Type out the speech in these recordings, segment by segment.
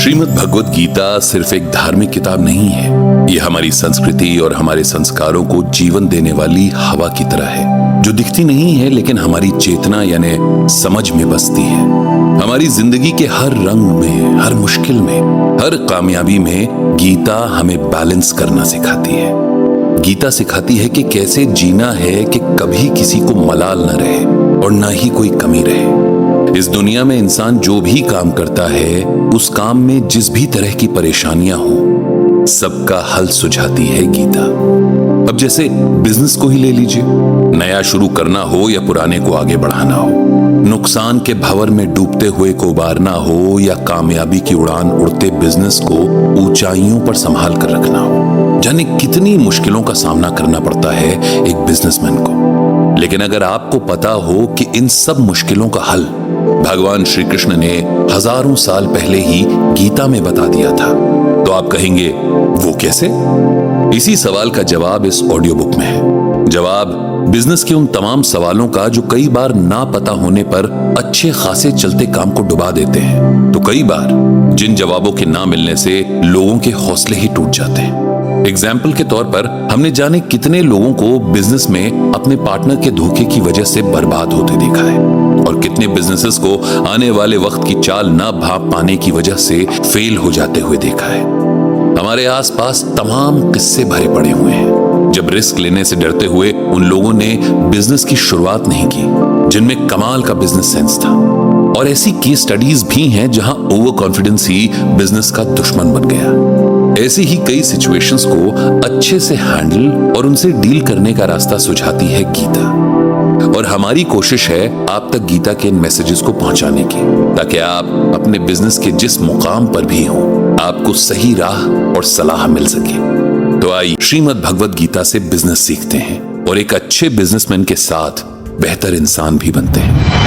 श्रीमद् भगवत गीता सिर्फ एक धार्मिक किताब नहीं है। यह हमारी संस्कृति और हमारे संस्कारों को जीवन देने वाली हवा की तरह है, जो दिखती नहीं है लेकिन हमारी चेतना यानी समझ में बसती है। हमारी जिंदगी के हर रंग में, हर मुश्किल में, हर कामयाबी में गीता हमें बैलेंस करना सिखाती है। गीता सिखाती है कि कैसे जीना है कि कभी किसी को मलाल न रहे और ना ही कोई कमी रहे। इस दुनिया में इंसान जो भी काम करता है, उस काम में जिस भी तरह की परेशानियां हो, सबका हल सुझाती है गीता। अब जैसे बिजनेस को ही ले लीजिए, नया शुरू करना हो या पुराने को आगे बढ़ाना हो, नुकसान के भंवर में डूबते हुए को उबारना हो या कामयाबी की उड़ान उड़ते बिजनेस को ऊंचाइयों पर संभाल कर रखना हो, जाने कितनी मुश्किलों का सामना करना पड़ता है एक बिजनेसमैन को। लेकिन अगर आपको पता हो कि इन सब मुश्किलों का हल भगवान श्री कृष्ण ने हजारों साल पहले ही गीता में बता दिया था, तो आप कहेंगे वो कैसे? इसी सवाल का जवाब इस ऑडियो बुक में है। जवाब बिजनेस के उन तमाम सवालों का जो कई बार ना पता होने पर अच्छे खासे चलते काम को डुबा देते हैं, तो कई बार जिन जवाबों के ना मिलने से लोगों के हौसले ही टूट जाते हैं। एग्जाम्पल के तौर पर हमने जाने कितने लोगों को बिजनेस में अपने पार्टनर के धोखे की वजह से बर्बाद होते देखा है, और कितने बिजनेसेस को आने वाले वक्त की चाल ना भाप पाने की वजह से फेल हो जाते हुए देखा है। हमारे आसपास तमाम किस्से भरे पड़े हुए हैं जब रिस्क लेने से डरते हुए उन लोगों ने बिजनेस की शुरुआत नहीं की जिनमें कमाल का बिजनेस सेंस था। और ऐसी केस स्टडीज भी हैं जहां ओवर कॉन्फिडेंस ही बिजनेस का दुश्मन बन गया। ऐसी ही कई सिचुएशंस को अच्छे से हैंडल और उनसे डील करने का रास्ता सुझाती है गीता। और हमारी कोशिश है आप तक गीता के इन मैसेजेस को पहुंचाने की, ताकि आप अपने बिजनेस के जिस मुकाम पर भी हो, आपको सही राह और सलाह मिल सके। तो आइए श्रीमद् भगवत गीता से बिजनेस सीखते हैं और एक अच्छे बिजनेसमैन के साथ बेहतर इंसान भी बनते हैं।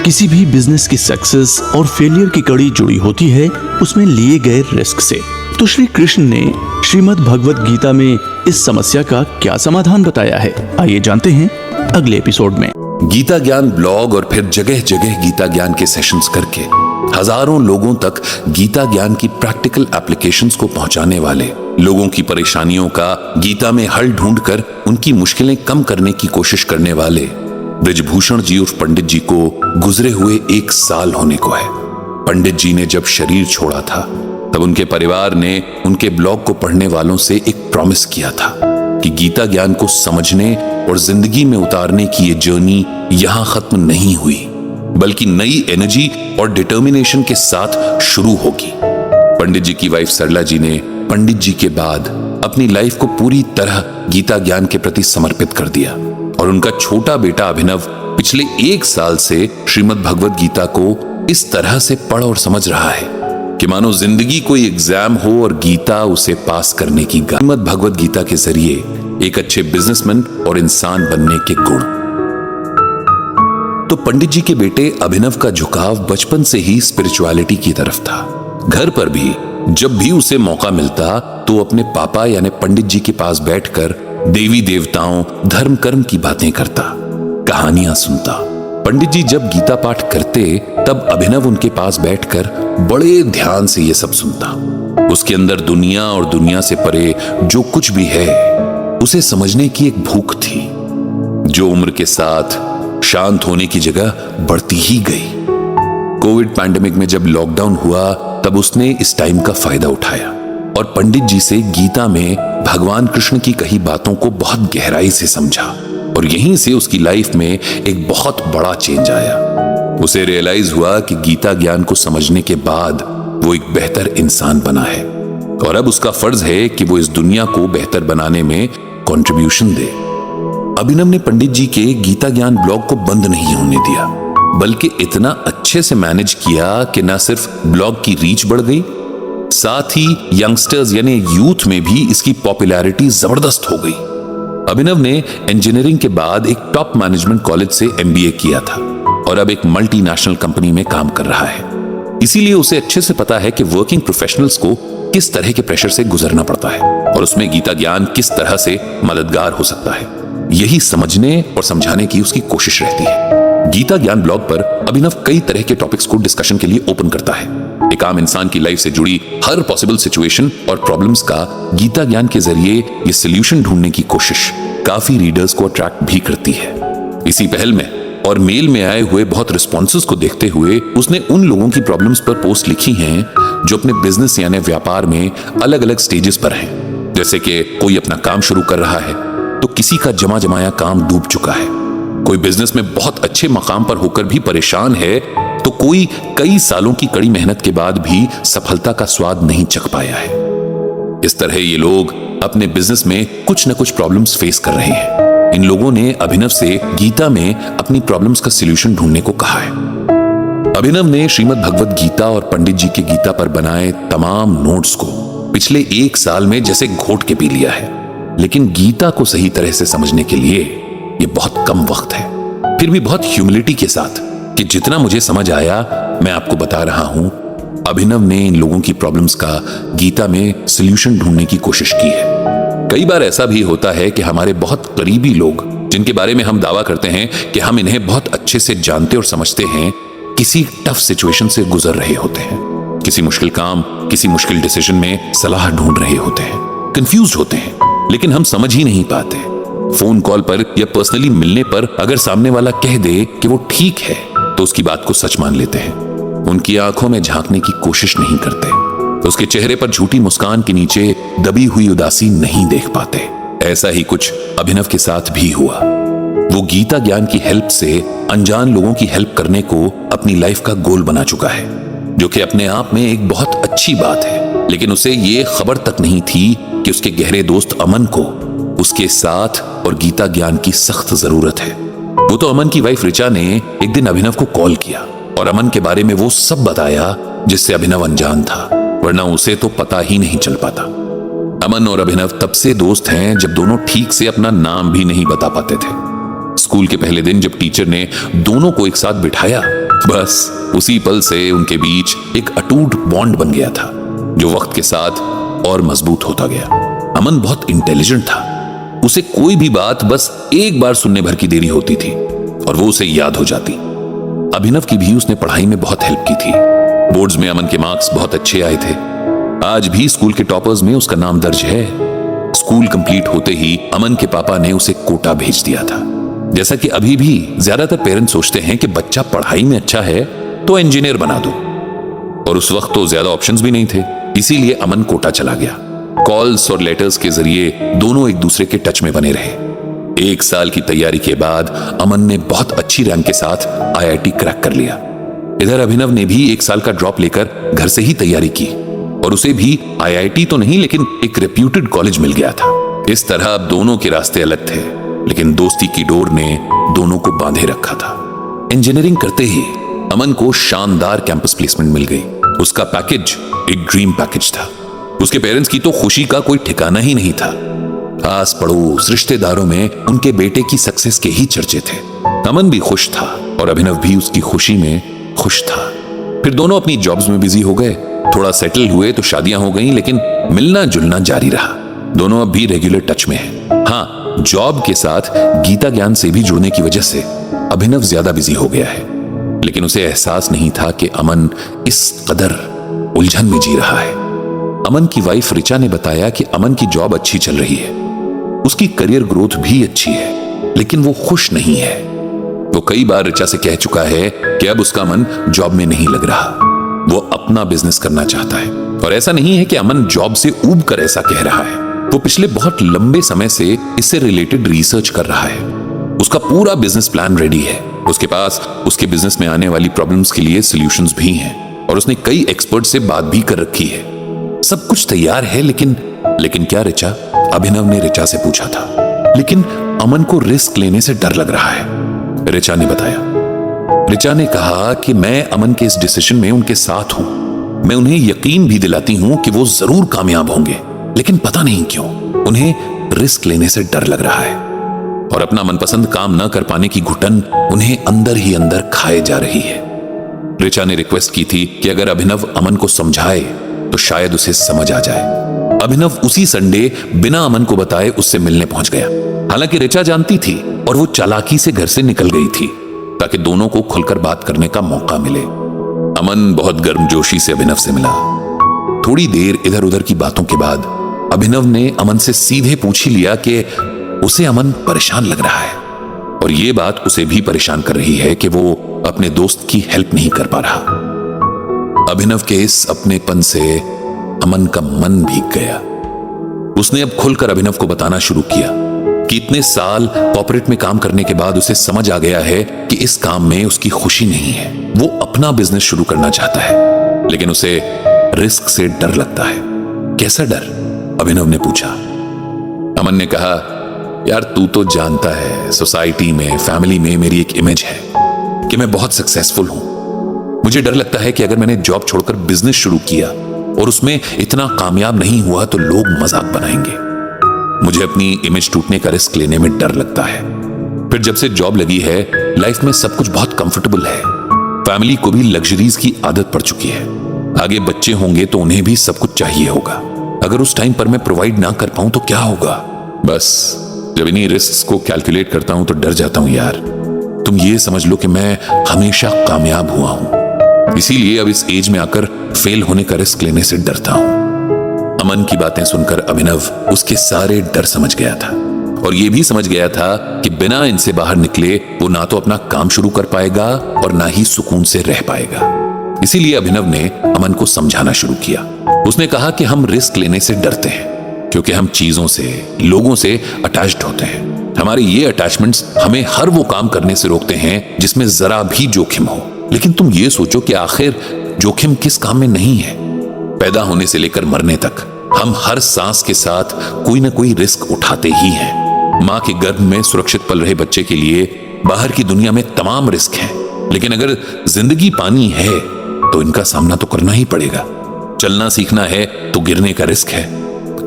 किसी भी बिजनेस की सक्सेस और फेलियर की कड़ी जुड़ी होती है उसमें लिए गए रिस्क से। तो श्री कृष्ण ने श्रीमद् भगवत गीता में इस समस्या का क्या समाधान बताया है, आइए जानते हैं अगले एपिसोड में। गीता ज्ञान ब्लॉग और फिर जगह जगह गीता ज्ञान के सेशंस करके हजारों लोगों तक गीता ज्ञान की प्रैक्टिकल एप्लीकेशंस को पहुंचाने वाले, लोगों की परेशानियों का गीता में हल ढूंढकर उनकी मुश्किलें कम करने की कोशिश करने वाले ब्रिजभूषण जी उर्फ पंडित जी को गुजरे हुए 1 साल होने को है। पंडित जी ने जब शरीर छोड़ा था तब उनके परिवार ने उनके ब्लॉग को पढ़ने वालों से एक प्रॉमिस किया था कि गीता ज्ञान को समझने और जिंदगी में उतारने की ये जर्नी यहां खत्म नहीं हुई, बल्कि नई एनर्जी और डिटर्मिनेशन के साथ शुरू होगी। पंडित जी की वाइफ सरला जी ने पंडित जी के बाद अपनी लाइफ को पूरी तरह गीता ज्ञान के प्रति समर्पित कर दिया, और उनका छोटा बेटा अभिनव पिछले 1 साल से श्रीमद् भगवत गीता को इस तरह से पढ़ और समझ रहा है कि मानो जिंदगी कोई एग्जाम हो और गीता उसे पास करने की। श्रीमद् भगवत गीता के जरिए एक अच्छे बिजनेसमैन और इंसान बनने के गुण। तो पंडित जी के बेटे अभिनव का झुकाव बचपन से ही स्पिरिचुअलिटी की तरफ था। घर पर भी जब भी उसे मौका मिलता तो अपने पापा यानी पंडित जी के पास बैठकर देवी देवताओं, धर्म कर्म की बातें करता, कहानियां सुनता। पंडित जी जब गीता पाठ करते तब अभिनव उनके पास बैठकर बड़े ध्यान से ये सब सुनता। उसके अंदर दुनिया और दुनिया से परे जो कुछ भी है उसे समझने की एक भूख थी, जो उम्र के साथ शांत होने की जगह बढ़ती ही गई। कोविड पैंडेमिक में जब लॉकडाउन हुआ तब उसने इस टाइम का फायदा उठाया और पंडित जी से गीता में भगवान कृष्ण की कही बातों को बहुत गहराई से समझा, और यहीं से उसकी लाइफ में एक बहुत बड़ा चेंज आया। उसे रियलाइज हुआ कि गीता ज्ञान को समझने के बाद वो एक बेहतर इंसान बना है, और अब उसका फर्ज है कि वो इस दुनिया को बेहतर बनाने में कंट्रीब्यूशन दे। अभिनव ने पंडित जी के गीता ज्ञान ब्लॉग को बंद नहीं होने दिया, बल्कि इतना अच्छे से मैनेज किया कि न सिर्फ ब्लॉग की रीच बढ़ गई, साथ ही यंगस्टर्स यानी यूथ में भी इसकी पॉपुलैरिटी जबरदस्त हो गई। अभिनव ने इंजीनियरिंग के बाद एक टॉप मैनेजमेंट कॉलेज से MBA किया था और अब एक मल्टीनेशनल कंपनी में काम कर रहा है। इसीलिए उसे अच्छे से पता है कि वर्किंग प्रोफेशनल्स को किस तरह के प्रेशर से गुजरना पड़ता है और उसमें गीता ज्ञान किस तरह से मददगार हो सकता है। यही समझने और समझाने की उसकी कोशिश रहती है। गीता ज्ञान ब्लॉग पर अभिनव कई तरह के टॉपिक्स को डिस्कशन के लिए ओपन करता है। एक आम इंसान की लाइफ से जुड़ी हर पॉसिबल सिचुएशन और प्रॉब्लम्स का गीता ज्ञान के जरिए ये सोल्यूशन ढूंढने की कोशिश काफी रीडर्स को अट्रैक्ट भी करती है। इसी पहल में और मेल में आए हुए बहुत रिस्पॉन्सेस को देखते हुए उसने उन लोगों की प्रॉब्लम्स पर पोस्ट लिखी हैं जो अपने बिजनेस यानी व्यापार में अलग अलग स्टेजेस पर हैं। जैसे कि कोई अपना काम शुरू कर रहा है तो किसी का जमा जमाया काम डूब चुका है, कोई बिजनेस में बहुत अच्छे मकाम पर होकर भी परेशान है, तो कोई कई सालों की कड़ी मेहनत के बाद भी सफलता का स्वाद नहीं चख पाया है। इस तरह ये लोग अपने बिजनेस में कुछ न कुछ प्रॉब्लम्स फेस कर रहे हैं। इन लोगों ने अभिनव से गीता में अपनी प्रॉब्लम्स का सॉल्यूशन ढूंढने को कहा है। अभिनव ने श्रीमद् भगवद गीता और पंडित जी के गीता पर बनाए तमाम नोट्स को पिछले 1 साल में जैसे घोट के पी लिया है, लेकिन गीता को सही तरह से समझने के लिए ये बहुत कम वक्त है। फिर भी बहुत ह्यूमिलिटी के साथ कि जितना मुझे समझ आया मैं आपको बता रहा हूं। अभिनव ने इन लोगों की प्रॉब्लम्स का गीता में सॉल्यूशन ढूंढने की कोशिश की है। कई बार ऐसा भी होता है कि हमारे बहुत करीबी लोग जिनके बारे में हम दावा करते हैं कि हम इन्हें बहुत अच्छे से जानते और समझते हैं, किसी टफ सिचुएशन से गुजर रहे होते हैं, किसी मुश्किल काम, किसी मुश्किल डिसीजन में सलाह ढूंढ रहे होते हैं, कंफ्यूज होते हैं, लेकिन हम समझ ही नहीं पाते। फोन कॉल पर या पर्सनली मिलने पर अगर सामने वाला कह दे कि वो ठीक है तो उसकी बात को सच मान लेते हैं, उनकी आंखों में झांकने की कोशिश नहीं करते, उसके चेहरे पर झूठी मुस्कान के नीचे दबी हुई उदासी नहीं देख पाते। ऐसा ही कुछ अभिनव के साथ भी हुआ। वो गीता ज्ञान की हेल्प से अनजान लोगों की हेल्प करने को अपनी लाइफ का गोल बना चुका है, जो कि अपने आप में एक बहुत अच्छी बात है। लेकिन उसे ये खबर तक नहीं थी कि उसके गहरे दोस्त अमन को उसके साथ और गीता ज्ञान की सख्त जरूरत है। वो तो अमन की वाइफ ऋचा ने एक दिन अभिनव को कॉल किया और अमन के बारे में वो सब बताया जिससे अभिनव अनजान था, वरना उसे तो पता ही नहीं चल पाता। अमन और अभिनव तब से दोस्त हैं जब दोनों ठीक से अपना नाम भी नहीं बता पाते थे। स्कूल के पहले दिन जब टीचर ने दोनों को एक साथ बिठाया, बस उसी पल से उनके बीच एक अटूट बॉन्ड बन गया था, जो वक्त के साथ और मजबूत होता गया। अमन बहुत इंटेलिजेंट था, उसे कोई भी बात बस एक बार सुनने भर की देरी होती थी और वो उसे याद हो जाती। अभिनव की भी उसने पढ़ाई में बहुत हेल्प की थी। बोर्ड्स में अमन के मार्क्स बहुत अच्छे आए थे। आज भी स्कूल के टॉपर्स में उसका नाम दर्ज है। स्कूल कंप्लीट होते ही अमन के पापा ने उसे कोटा भेज दिया था। जैसा कि अभी भी ज्यादातर पेरेंट्स सोचते हैं कि बच्चा पढ़ाई में अच्छा है तो इंजीनियर बना दो, और उस वक्त तो ज्यादा ऑप्शंस भी नहीं थे, इसीलिए अमन कोटा चला गया। कॉल्स और लेटर्स के जरिए दोनों एक दूसरे के टच में बने रहे। 1 साल की तैयारी के बाद अमन ने बहुत अच्छी रैंक के साथ IIT क्रैक कर लिया। इधर अभिनव ने भी 1 साल का ड्रॉप लेकर घर से ही तैयारी की और उसे भी IIT तो नहीं लेकिन एक रेप्यूटेड कॉलेज मिल गया था। इस तरह अब दोनों के रास्ते अलग थे, लेकिन दोस्ती की डोर ने दोनों को बांधे रखा था। इंजीनियरिंग करते ही अमन को शानदार कैंपस प्लेसमेंट मिल गई। उसका पैकेज एक ड्रीम पैकेज था। उसके पेरेंट्स की तो खुशी का कोई ठिकाना ही नहीं था। आस पड़ोस रिश्तेदारों में उनके बेटे की सक्सेस के ही चर्चे थे। अमन भी खुश था और अभिनव भी उसकी खुशी में खुश था। फिर दोनों अपनी जॉब्स में बिजी हो गए। थोड़ा सेटल हुए तो शादियां हो गईं, लेकिन मिलना जुलना जारी रहा। दोनों अब भी रेगुलर टच में हैं। हाँ, जॉब के साथ गीता ज्ञान से भी जुड़ने की वजह से अभिनव ज्यादा बिजी हो गया है, लेकिन उसे एहसास नहीं था कि अमन इस कदर उलझन में जी रहा है। अमन की वाइफ ऋचा ने बताया कि अमन की जॉब अच्छी चल रही है, उसकी करियर ग्रोथ भी अच्छी है, लेकिन वो खुश नहीं है। वो कई बार ऋचा से कह चुका है कि अब उसका मन जॉब में नहीं लग रहा, वो अपना बिजनेस करना चाहता है। और ऐसा नहीं है कि अमन जॉब से ऊब कर ऐसा कह रहा है, वो पिछले बहुत लंबे समय से इससे रिलेटेड रिसर्च कर रहा है। उसका पूरा बिजनेस प्लान रेडी है। उसके पास उसके बिजनेस में आने वाली प्रॉब्लम्स के लिए सॉल्यूशंस भी हैं और उसने कई एक्सपर्ट से बात भी कर रखी है। सब कुछ तैयार है, लेकिन क्या ऋचा? अभिनव ने ऋचा से पूछा था। लेकिन अमन को रिस्क लेने से डर लग रहा है, ऋचा ने बताया। ऋचा ने कहा कि मैं अमन के इस डिसीजन में उनके साथ हूं। मैं उन्हें यकीन भी दिलाती हूं कि वो जरूर कामयाब होंगे, लेकिन पता नहीं क्यों उन्हें रिस्क लेने से डर लग रहा है और अपना मनपसंद काम न कर पाने की घुटन उन्हें अंदर ही अंदर खाए जा रही है। ऋचा ने रिक्वेस्ट की थी कि अगर अभिनव अमन को समझाए तो शायद उसे समझ आ जाए। अभिनव उसी संडे बिना अमन को बताए उससे मिलने पहुंच गया। हालांकि ऋचा जानती थी और वो चालाकी से घर से निकल गई थी। ताकि दोनों को खुलकर बात करने का मौका मिले। अमन बहुत गर्मजोशी से अभिनव से मिला। थोड़ी देर इधर उधर की बातों के बाद अभिनव ने अमन से सीधे पूछ ही लिया कि उसे अमन परेशान लग रहा है और यह बात उसे भी परेशान कर रही है कि वो अपने दोस्त की हेल्प नहीं कर पा रहा। अभिनव के इस अपनेपन से अमन का मन भीग गया। उसने अब खुलकर अभिनव को बताना शुरू किया कि इतने साल कॉर्पोरेट में काम करने के बाद उसे समझ आ गया है कि इस काम में उसकी खुशी नहीं है। वो अपना बिजनेस शुरू करना चाहता है, लेकिन उसे रिस्क से डर लगता है। कैसा डर? अभिनव ने पूछा। अमन ने कहा, यार तू तो जानता है सोसाइटी में, फैमिली में मेरी एक इमेज है कि मैं बहुत सक्सेसफुल हूं। मुझे डर लगता है कि अगर मैंने जॉब छोड़कर बिजनेस शुरू किया और उसमें इतना कामयाब नहीं हुआ तो लोग मजाक बनाएंगे। मुझे अपनी इमेज टूटने का रिस्क लेने में डर लगता है। फिर जब से जॉब लगी है, लाइफ में सब कुछ बहुत कंफर्टेबल है। फैमिली को भी लग्जरीज की आदत पड़ चुकी है। आगे बच्चे होंगे तो उन्हें भी सब कुछ चाहिए होगा। अगर उस टाइम पर मैं प्रोवाइड ना कर पाऊं तो क्या होगा? बस जब इन्हीं रिस्क्स को कैलकुलेट करता हूं तो डर जाता हूं यार। तुम ये समझ लो कि मैं हमेशा कामयाब हुआ हूं, इसीलिए अब इस एज में आकर फेल होने का रिस्क लेने से डरता हूं। अमन की बातें सुनकर अभिनव उसके सारे डर समझ गया था और यह भी समझ गया था कि बिना इनसे बाहर निकले वो ना तो अपना काम शुरू कर पाएगा और ना ही सुकून से रह पाएगा। इसीलिए अभिनव ने अमन को समझाना शुरू किया। उसने कहा कि हम रिस्क लेने से डरते हैं क्योंकि हम चीजों से, लोगों से अटैच्ड होते हैं। हमारे ये अटैचमेंट्स हमें हर वो काम करने से रोकते हैं जिसमें जरा भी जोखिम हो। लेकिन तुम ये सोचो कि आखिर जोखिम किस काम में नहीं है? पैदा होने से लेकर मरने तक हम हर सांस के साथ कोई ना कोई रिस्क उठाते ही हैं। मां के गर्भ में सुरक्षित पल रहे बच्चे के लिए बाहर की दुनिया में तमाम रिस्क हैं, लेकिन अगर जिंदगी पानी है तो इनका सामना तो करना ही पड़ेगा। चलना सीखना है तो गिरने का रिस्क है,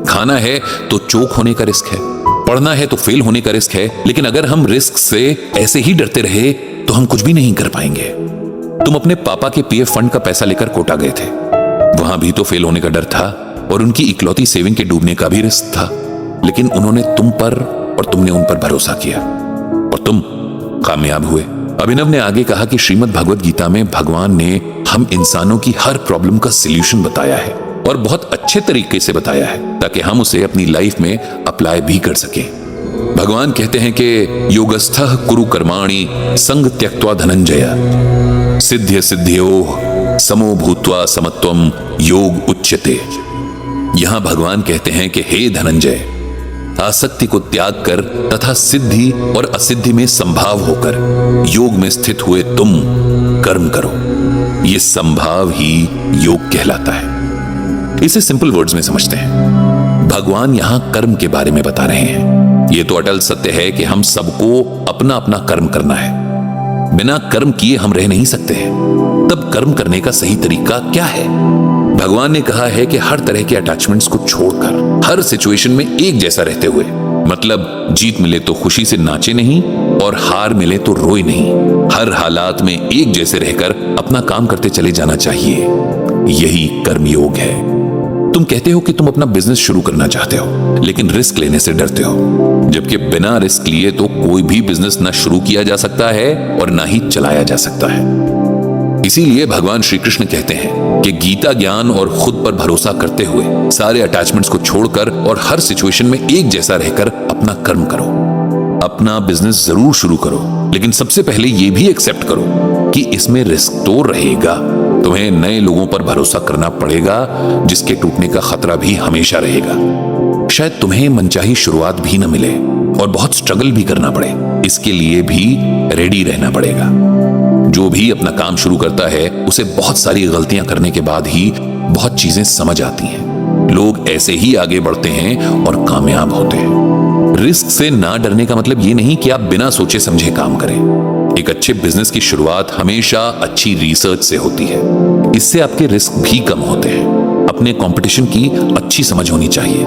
खाना है तो चोक होने का रिस्क है, पढ़ना है तो फेल होने का रिस्क है। लेकिन अगर हम रिस्क से ऐसे ही डरते रहे तो हम कुछ भी नहीं कर पाएंगे। तुम अपने पापा के पीएफ फंड का पैसा लेकर कोटा गए थे, वहां भी तो फेल होने का डर था और उनकी इकलौती सेविंग के डूबने का भी रिस्क था। लेकिन उन्होंने तुम पर और तुमने उन पर भरोसा किया और तुम कामयाब हुए। अभिनव ने आगे कहा कि श्रीमद् भगवद गीता में भगवान ने हम इंसानों की हर प्रॉब्लम का सॉल्यूशन बताया है और बहुत अच्छे तरीके से बताया है ताकि हम उसे अपनी लाइफ में अप्लाई भी कर सकें। भगवान कहते हैं कि योगस्थः कुरु कर्माणि संग त्यक्त्वा धनंजय सिद्ध्य सिद्ध्यो समो भूत्वा समत्वम योग उच्यते। यहां भगवान कहते हैं कि हे धनंजय, आसक्ति को त्याग कर तथा सिद्धि और असिद्धि में संभाव होकर योग में स्थित हुए तुम कर्म करो। यह संभाव ही योग कहलाता है। इसे सिंपल वर्ड्स में समझते हैं। भगवान यहां कर्म के बारे में बता रहे हैं। यह तो अटल सत्य है कि हम सबको अपना अपना कर्म करना है। बिना कर्म किए हम रह नहीं सकते हैं। तब कर्म करने का सही तरीका क्या है? भगवान ने कहा है कि हर तरह के अटैचमेंट्स को छोड़कर हर सिचुएशन में एक जैसा रहते हुए, मतलब जीत मिले तो खुशी से नाचे नहीं और हार मिले तो रोए नहीं, हर हालात में एक जैसे रहकर अपना काम करते चले जाना चाहिए। यही कर्मयोग है। तुम कहते हो कि तुम अपना बिजनेस शुरू करना चाहते हो, लेकिन रिस्क लेने से डरते हो, जबकि बिना रिस्क लिए तो कोई भी बिजनेस ना शुरू किया जा सकता है और ना ही चलाया जा सकता है। इसीलिए भगवान श्री कृष्ण कहते हैं कि गीता ज्ञान और खुद पर भरोसा करते हुए सारे अटैचमेंट्स को छोड़कर और हर सिचुएशन में एक जैसा रहकर अपना कर्म करो। अपना बिजनेस जरूर शुरू करो, लेकिन सबसे पहले यह भी एक्सेप्ट करो कि इसमें रिस्क तो रहेगा। तुम्हें नए लोगों पर भरोसा करना पड़ेगा जिसके टूटने का खतरा भी हमेशा रहेगा। शायद तुम्हें मनचाही शुरुआत भी न मिले और बहुत स्ट्रगल भी करना पड़े। इसके लिए भी रेडी रहना पड़ेगा। जो भी अपना काम शुरू करता है उसे बहुत सारी गलतियां करने के बाद ही बहुत चीजें समझ आती हैं। लोग ऐसे ही आगे बढ़ते हैं और कामयाब होते हैं। रिस्क से ना डरने का मतलब ये नहीं कि आप बिना सोचे समझे काम करें। एक अच्छे बिजनेस की शुरुआत हमेशा अच्छी रिसर्च से होती है। इससे आपके रिस्क भी कम होते हैं। अपने कंपटीशन की अच्छी समझ होनी चाहिए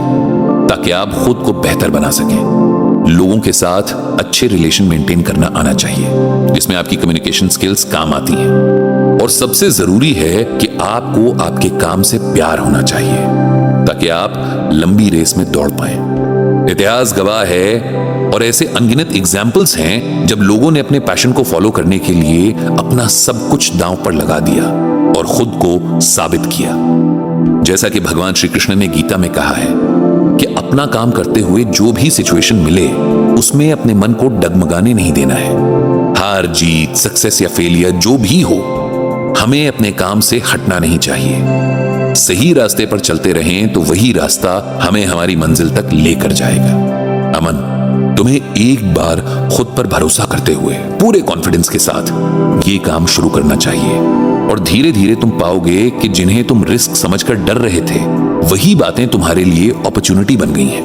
ताकि आप खुद को बेहतर बना सकें। लोगों के साथ अच्छे रिलेशन मेंटेन करना आना चाहिए जिसमें आपकी कम्युनिकेशन स्किल्स काम आती हैं। और सबसे जरूरी है कि आपको आपके काम से प्यार होना चाहिए ताकि आप लंबी रेस में दौड़ पाएं। इतिहास गवाह है और ऐसे अनगिनत एग्जाम्पल्स हैं जब लोगों ने अपने पैशन को फॉलो करने के लिए अपना सब कुछ दांव पर लगा दिया और खुद को साबित किया। जैसा कि भगवान श्री कृष्ण ने गीता में कहा है कि अपना काम करते हुए जो भी सिचुएशन मिले उसमें अपने मन को डगमगाने नहीं देना है। हार जीत, सक्सेस या फेलियर जो भी हो, हमें अपने काम से हटना नहीं चाहिए। सही रास्ते पर चलते रहें तो वही रास्ता हमें हमारी मंजिल तक लेकर जाएगा। अमन, तुम्हें एक बार खुद पर भरोसा करते हुए पूरे कॉन्फिडेंस के साथ ये काम शुरू करना चाहिए और धीरे धीरे तुम पाओगे कि जिन्हें तुम रिस्क समझकर डर रहे थे वही बातें तुम्हारे लिए अपॉर्चुनिटी बन गई हैं।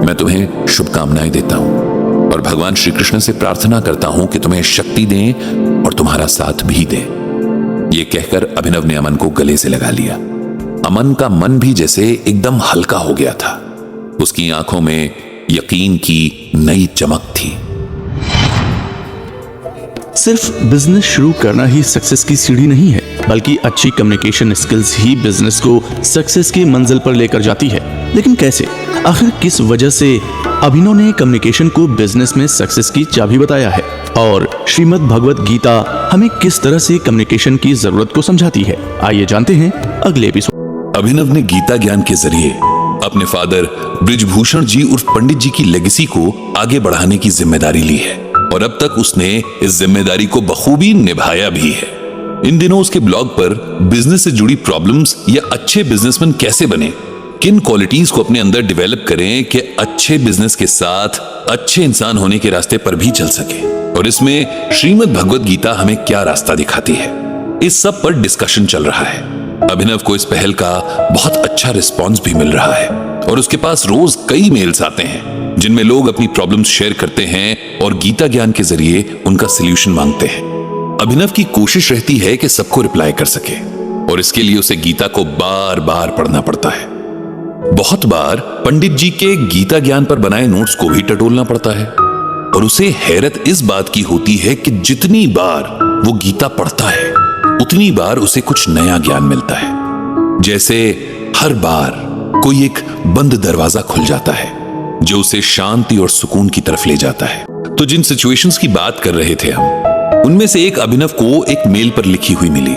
मैं तुम्हें शुभकामनाएं देता हूं और भगवान श्री कृष्ण से प्रार्थना करता हूं कि तुम्हें शक्ति दें और तुम्हारा साथ भी दें। ये कहकर अभिनव ने अमन को गले से लगा लिया। अमन का मन भी जैसे एकदम हल्का हो गया था। उसकी आंखों में यकीन की नई चमक थी। सिर्फ बिजनेस शुरू करना ही सक्सेस की सीढ़ी नहीं है, बल्कि अच्छी कम्युनिकेशन स्किल्स ही बिजनेस को सक्सेस की मंजिल पर लेकर जाती है। लेकिन कैसे? आखिर किस वजह से अभिनव ने कम्युनिकेशन को बिजनेस में सक्सेस की चाबी बताया है और श्रीमद् भगवत गीता हमें किस तरह से कम्युनिकेशन की जरूरत को समझाती है? आइए जानते हैं अगले एपिसोड। अभिनव ने गीता ज्ञान के जरिए अपने फादर ब्रिजभूषण जी उर्फ पंडित जी की लेगेसी को आगे बढ़ाने की जिम्मेदारी ली है और अब तक उसने इस जिम्मेदारी को बखूबी निभाया भी है। इन दिनों उसके ब्लॉग पर बिजनेस से जुड़ी प्रॉब्लम्स या अच्छे बिजनेसमैन कैसे बने, किन क्वालिटीज को अपने अंदर डेवलप करें कि अच्छे बिजनेस के साथ अच्छे इंसान होने के रास्ते पर भी चल सके, और इसमें श्रीमद् भगवत गीता हमें क्या रास्ता दिखाती है, इस सब पर डिस्कशन चल रहा है। अभिनव को इस पहल का बहुत अच्छा रिस्पॉन्स भी मिल रहा है और उसके पास रोज कई मेल्स आते हैं जिनमें लोग अपनी प्रॉब्लम्स शेयर करते हैं और गीता ज्ञान के जरिए उनका सलूशन मांगते हैं। अभिनव की कोशिश रहती है कि सबको रिप्लाई कर सके और इसके लिए उसे गीता को बार बार पढ़ना पड़ता है। बहुत बार पंडित जी के गीता ज्ञान पर बनाए नोट्स को भी टटोलना पड़ता है और उसे हैरत इस बात की होती है कि जितनी बार वो गीता पढ़ता है उतनी बार उसे कुछ नया ज्ञान मिलता है। जैसे हर बार कोई एक बंद दरवाजा खुल जाता है जो उसे शांति और सुकून की तरफ ले जाता है। तो जिन सिचुएशंस की बात कर रहे थे हम, उनमें से एक अभिनव को एक मेल पर लिखी हुई मिली।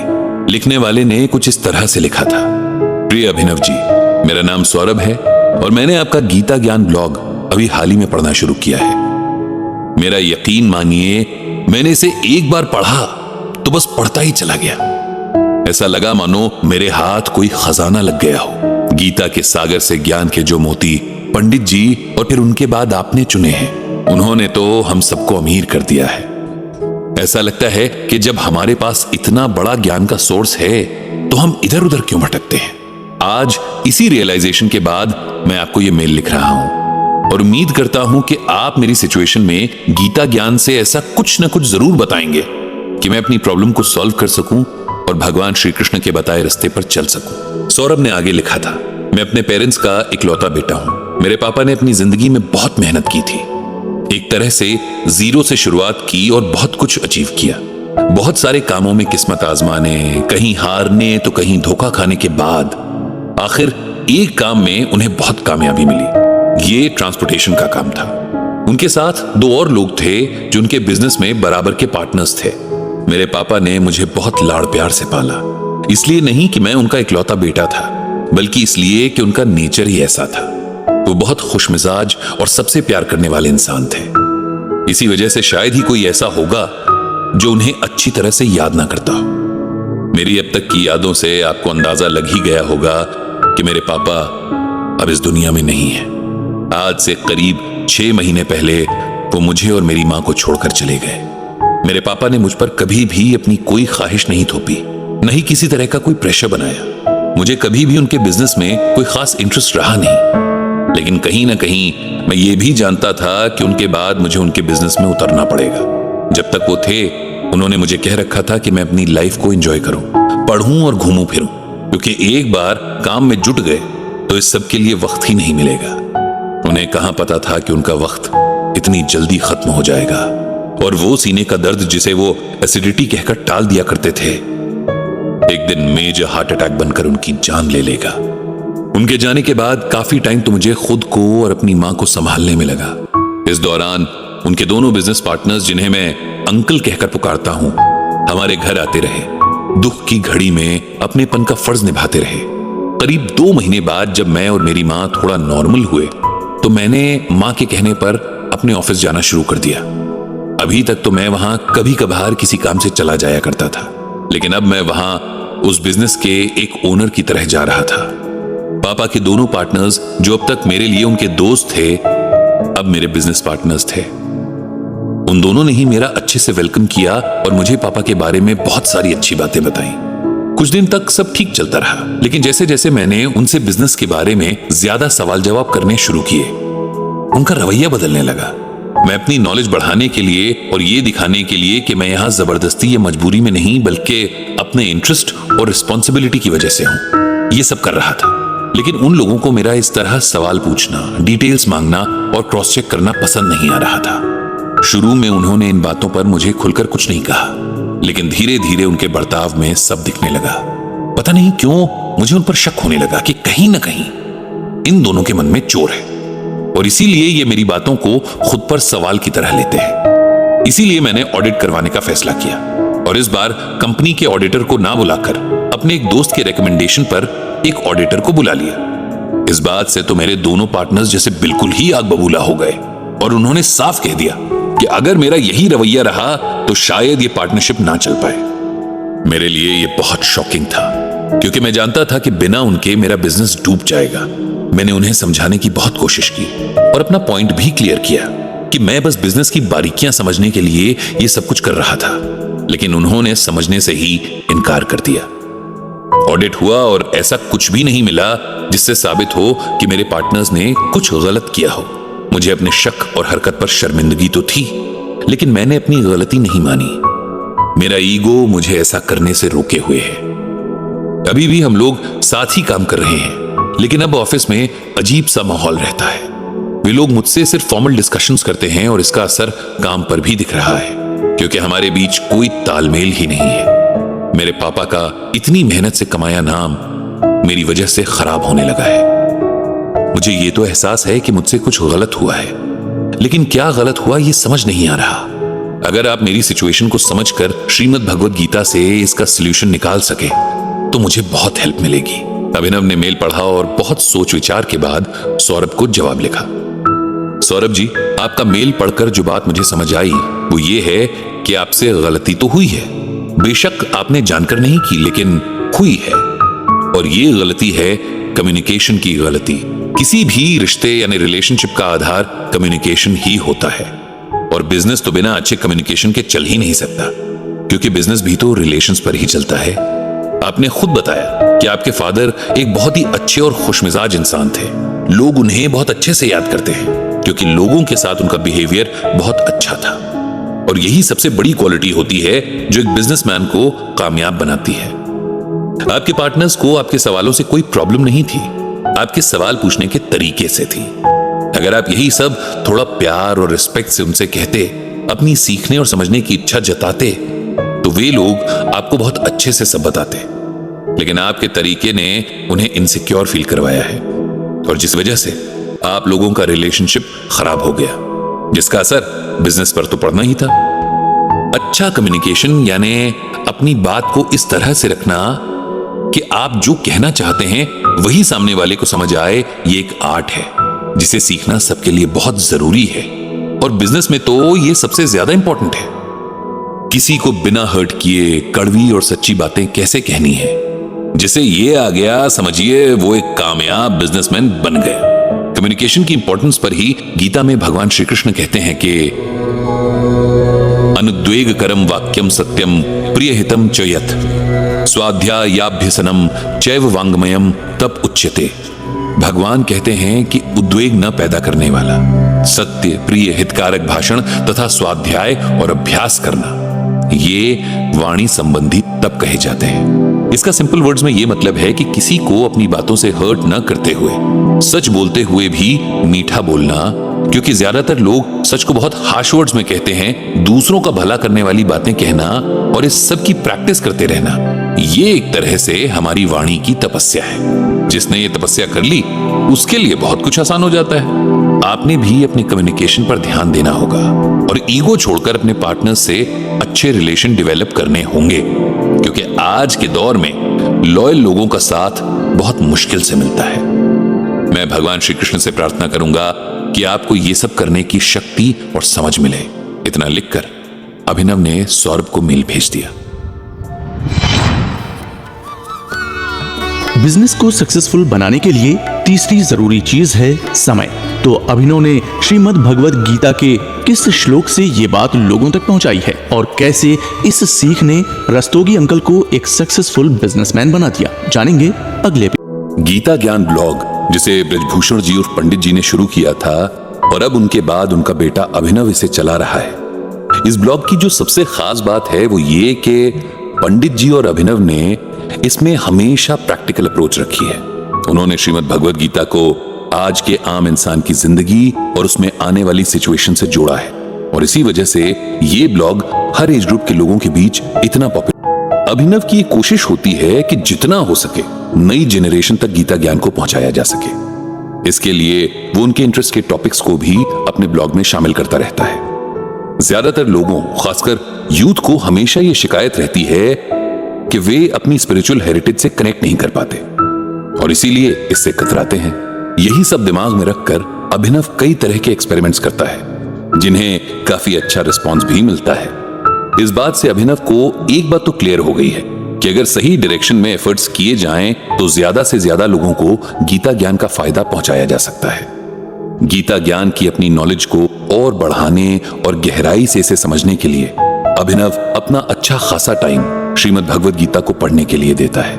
लिखने वाले ने कुछ इस तरह से लिखा था: प्रिय अभिनव जी, मेरा नाम सौरभ है और मैंने आपका गीता ज्ञान ब्लॉग अभी हाल ही में पढ़ना शुरू किया है। मेरा यकीन मानिए, मैंने इसे एक बार पढ़ा तो बस पढ़ता ही चला गया। ऐसा लगा मानो मेरे हाथ कोई खजाना लग गया हो। गीता के सागर से ज्ञान के जो मोती पंडित जी और फिर उनके बाद आपने चुने हैं, उन्होंने तो हम सबको अमीर कर दिया है। ऐसा लगता है कि जब हमारे पास इतना बड़ा ज्ञान का सोर्स है तो हम इधर उधर क्यों भटकते हैं। आज इसी रियलाइजेशन के बाद मैं आपको ये मेल लिख रहा हूं और उम्मीद करता हूं कि आप मेरी सिचुएशन में गीता ज्ञान से ऐसा कुछ न कुछ जरूर बताएंगे कि मैं अपनी प्रॉब्लम को सॉल्व कर सकूं और भगवान श्री कृष्ण के बताए रास्ते पर चल सकूं। सौरभ ने आगे लिखा था: मैं अपने पेरेंट्स का इकलौता बेटा हूं। मेरे पापा ने अपनी जिंदगी में बहुत मेहनत की थी, एक तरह से जीरो से शुरुआत की और बहुत कुछ अचीव किया। बहुत सारे कामों में किस्मत आजमाने, कहीं हारने तो कहीं धोखा खाने के बाद आखिर एक काम में उन्हें बहुत कामयाबी मिली। ये ट्रांसपोर्टेशन का काम था। उनके साथ दो और लोग थे जो उनके बिजनेस में बराबर के पार्टनर्स थे। मेरे पापा ने मुझे बहुत लाड़ प्यार से पाला, इसलिए नहीं कि मैं उनका इकलौता बेटा था, बल्कि इसलिए कि उनका नेचर ही ऐसा था। वो बहुत खुशमिजाज और सबसे प्यार करने वाले इंसान थे। इसी वजह से शायद ही कोई ऐसा होगा जो उन्हें अच्छी तरह से याद ना करता हो। मेरी अब तक की यादों से आपको अंदाजा लग ही गया होगा कि मेरे पापा अब इस दुनिया में नहीं है। आज से करीब 6 महीने पहले वो मुझे और मेरी मां को छोड़कर चले गए। मेरे पापा ने मुझ पर कभी भी अपनी कोई ख्वाहिश नहीं थोपी, नहीं किसी तरह का कोई प्रेशर बनाया। मुझे कभी भी उनके बिजनेस में कोई खास इंटरेस्ट रहा नहीं, लेकिन कहीं ना कहीं मैं ये भी जानता था कि उनके बाद मुझे उनके बिजनेस में उतरना पड़ेगा। जब तक वो थे, उन्होंने मुझे कह रखा था कि मैं अपनी लाइफ को एंजॉय करूं, पढ़ूं और घूमूं फिरूं, क्योंकि एक बार काम में जुट गए तो इस सब के लिए वक्त ही नहीं मिलेगा। उन्हें कहां पता था कि उनका वक्त इतनी जल्दी खत्म हो जाएगा और वो सीने का दर्द जिसे वो एसिडिटी कहकर टाल दिया करते थे, एक दिन मेजर हार्ट अटैक बनकर उनकी जान ले लेगा। उनके जाने के बाद काफी टाइम तो मुझे खुद को और अपनी मां को संभालने में लगा। इस दौरान उनके दोनों बिजनेस पार्टनर्स, जिन्हें मैं अंकल कहकर पुकारता हूं, हमारे घर आते रहे। दुख की घड़ी में अपनेपन का फर्ज निभाते रहे। करीब 2 महीने बाद जब मैं और मेरी माँ थोड़ा नॉर्मल हुए तो मैंने माँ के कहने पर अपने ऑफिस जाना शुरू कर दिया। अभी तक तो मैं वहां कभी कभार किसी काम से चला जाया करता था, लेकिन अब मैं वहां उस बिजनेस के एक ओनर की तरह जा रहा था। पापा के दोनों पार्टनर्स, जो अब तक मेरे लिए उनके दोस्त थे, अब मेरे बिजनेस पार्टनर्स थे। उन दोनों ने ही मेरा अच्छे से वेलकम किया और मुझे पापा के बारे में बहुत सारी अच्छी बातें बताई। कुछ दिन तक सब ठीक चलता रहा, लेकिन जैसे जैसे मैंने उनसे बिजनेस के बारे में ज्यादा सवाल जवाब करने शुरू किए, उनका रवैया बदलने लगा। मैं अपनी नॉलेज बढ़ाने के लिए और ये दिखाने के लिए कि मैं यहां जबरदस्ती या मजबूरी में नहीं, बल्कि अपने इंटरेस्ट और रिस्पॉन्सिबिलिटी की वजह से हूं, ये सब कर रहा था। लेकिन उन लोगों को मेरा इस तरह सवाल पूछना, डिटेल्स मांगना और क्रॉस चेक करना पसंद नहीं आ रहा था। शुरू में उन्होंने इन बातों पर मुझे खुलकर कुछ नहीं कहा, लेकिन धीरे धीरे उनके बर्ताव में सब दिखने लगा। पता नहीं क्यों मुझे उन पर शक होने लगा कि कहीं ना कहीं इन दोनों के मन में चोर है, और इसीलिए ये मेरी बातों को खुद पर सवाल की तरह लेते हैं। इसीलिए मैंने ऑडिट करवाने का फैसला किया, और इस बार कंपनी के ऑडिटर को ना बुलाकर अपने एक दोस्त के रिकमेंडेशन पर एक ऑडिटर को बुला लिया। इस बात से तो मेरे दोनों पार्टनर्स जैसे बिल्कुल ही आग बबूला हो गए, और उन्होंने साफ कह दिया कि अगर मेरा यही रवैया रहा तो शायद ये पार्टनरशिप ना चल पाए। मेरे लिए ये बहुत शॉकिंग था, क्योंकि मैं जानता था कि बिना उनके मेरा बिजनेस डूब जाएगा। मैंने उन्हें समझाने की बहुत कोशिश की और अपना पॉइंट भी क्लियर किया कि मैं बस बिजनेस की बारीकियां समझने के लिए ये सब कुछ कर रहा था, लेकिन उन्होंने समझने से ही इनकार कर दिया। ऑडिट हुआ और ऐसा कुछ भी नहीं मिला जिससे साबित हो कि मेरे पार्टनर्स ने कुछ गलत किया हो। मुझे अपने शक और हरकत पर शर्मिंदगी तो थी, लेकिन मैंने अपनी गलती नहीं मानी। मेरा ईगो मुझे ऐसा करने से रोके हुए है। अभी भी हम लोग साथ ही काम कर रहे हैं, लेकिन अब ऑफिस में अजीब सा माहौल रहता है। वे लोग मुझसे सिर्फ फॉर्मल डिस्कशंस करते हैं, और इसका असर काम पर भी दिख रहा है, क्योंकि हमारे बीच कोई तालमेल ही नहीं है। मेरे पापा का इतनी मेहनत से कमाया नाम मेरी वजह से खराब होने लगा है। मुझे ये तो एहसास है कि मुझसे कुछ गलत हुआ है, लेकिन क्या गलत हुआ ये समझ नहीं आ रहा। अगर आप मेरी सिचुएशन को समझकर श्रीमद् भगवद गीता से इसका सॉल्यूशन निकाल सके तो मुझे बहुत हेल्प मिलेगी। अभिनव ने मेल पढ़ा और बहुत सोच विचार के बाद सौरभ को जवाब लिखा। सौरभ जी, आपका मेल पढ़कर जो बात मुझे समझ आई वो ये है कि आपसे गलती तो हुई है। बेशक आपने जानकर नहीं की, लेकिन हुई है, और ये गलती है कम्युनिकेशन की गलती। किसी भी रिश्ते यानी रिलेशनशिप का आधार कम्युनिकेशन ही होता है, और बिजनेस तो बिना अच्छे कम्युनिकेशन के चल ही नहीं सकता, क्योंकि बिजनेस भी तो रिलेशंस पर ही चलता है। आपने खुद बताया कि आपके फादर एक बहुत ही अच्छे और खुशमिजाज इंसान थे। लोग उन्हें बहुत अच्छे से याद करते हैं, क्योंकि लोगों के साथ उनका बिहेवियर बहुत अच्छा था, और यही सबसे बड़ी क्वालिटी होती है जो एक बिजनेसमैन को कामयाब बनाती है। आपके पार्टनर्स को आपके सवालों से कोई प्रॉब्लम नहीं थी, आपके सवाल पूछने के तरीके से थी। अगर आप यही सब थोड़ा प्यार और रिस्पेक्ट से उनसे कहते, अपनी सीखने और समझने की इच्छा जताते, तो वे लोग आपको बहुत अच्छे से सब बताते। लेकिन आपके तरीके ने उन्हें इनसिक्योर फील करवाया है, और जिस वजह से आप लोगों का रिलेशनशिप खराब हो गया, जिसका असर बिजनेस पर तो पड़ना ही था। अच्छा कम्युनिकेशन यानी अपनी बात को इस तरह से रखना कि आप जो कहना चाहते हैं वही सामने वाले को समझ आए, ये एक आर्ट है जिसे सीखना सबके लिए बहुत जरूरी है, और बिजनेस में तो ये सबसे ज्यादा इंपॉर्टेंट है। किसी को बिना हर्ट किए कड़वी और सच्ची बातें कैसे कहनी है, जिसे ये आ गया समझिए वो एक कामयाब बिजनेसमैन बन गया। कम्युनिकेशन की इंपॉर्टेंस पर ही गीता में भगवान श्री कृष्ण कहते हैं कि अनुद्वेगकरम वाक्यम सत्यम प्रियहितम च यत् स्वाध्यायाभ्यसनम चैव वांग्मयम तप उच्यते। भगवान कहते हैं कि उद्वेग न पैदा करने वाला, सत्य, प्रिय, हितकारक भाषण तथा स्वाध्याय और अभ्यास करना, ये वाणी संबंधी तप कहे जाते हैं। इसका सिंपल वर्ड्स में ये मतलब है कि किसी को अपनी बातों से हर्ट न करते हुए, सच बोलते हुए भी मीठा बोलना, क्योंकि ज्यादातर लोग सच को बहुत हार्श वर्ड्स में कहते हैं। दूसरों का भला करने वाली बातें कहना और इस सब की प्रैक्टिस करते रहना, ये एक तरह से हमारी वाणी की तपस्या है। जिसने ये तपस्या कर ली उसके लिए बहुत कुछ आसान हो जाता है। आपने भी अपने कम्युनिकेशन पर ध्यान देना होगा और ईगो छोड़कर अपने पार्टनर से अच्छे रिलेशन डेवलप करने होंगे, क्योंकि आज के दौर में लॉयल लोगों का साथ बहुत मुश्किल से मिलता है। मैं भगवान श्री कृष्ण से प्रार्थना करूंगा कि आपको ये सब करने की शक्ति और समझ मिले। इतना लिखकर अभिनव ने सौरभ को मेल भेज दिया। बिजनेस को सक्सेसफुल बनाने के लिए तीसरी जरूरी चीज है समय। तो अभिनव ने श्रीमद् भगवद गीता के किस श्लोक से ये बात लोगों तक पहुंचाई है और कैसे इस सीख ने रस्तोगी अंकल को एक सक्सेसफुल बिजनेसमैन बना दिया, जानेंगे अगले। गीता ज्ञान ब्लॉग, जिसे ब्रजभूषण जी और पंडित जी ने शुरू किया था और अब उनके बाद उनका बेटा अभिनव इसे चला रहा है। इस ब्लॉग की जो सबसे खास बात है वो ये कि पंडित जी और अभिनव ने इसमें हमेशा प्रैक्टिकल अप्रोच रखी है। उन्होंने श्रीमद् भगवद गीता को आज के आम इंसान की जिंदगी और उसमें आने वाली सिचुएशन से जोड़ा है और इसी वजह से ये ब्लॉग हर एज ग्रुप के लोगों के बीच इतना पॉपुलर। अभिनव की ये कोशिश होती है कि जितना हो सके नई जनरेशन तक गीता ज्ञान को पहुंचाया जा सके। इसके लिए वो उनके इंटरेस्ट के टॉपिक्स को भी अपने ब्लॉग में शामिल करता रहता है। ज्यादातर लोगों, खासकर यूथ को हमेशा ये शिकायत रहती है कि वे अपनी स्पिरिचुअल हेरिटेज से कनेक्ट नहीं कर पाते और इसीलिए इससे कतराते हैं। यही सब दिमाग में रखकर अभिनव कई तरह के एक्सपेरिमेंट्स करता है जिन्हें काफी अच्छा रिस्पॉन्स भी मिलता है। इस बात से अभिनव को एक बात तो क्लियर हो गई है कि अगर सही डायरेक्शन में एफर्ट्स किए जाएं तो ज्यादा से ज्यादा लोगों को गीता ज्ञान का फायदा पहुंचाया जा सकता है। गीता ज्ञान की अपनी नॉलेज को और बढ़ाने और गहराई से इसे समझने के लिए अभिनव अपना अच्छा खासा टाइम श्रीमद् भगवद गीता को पढ़ने के लिए देता है।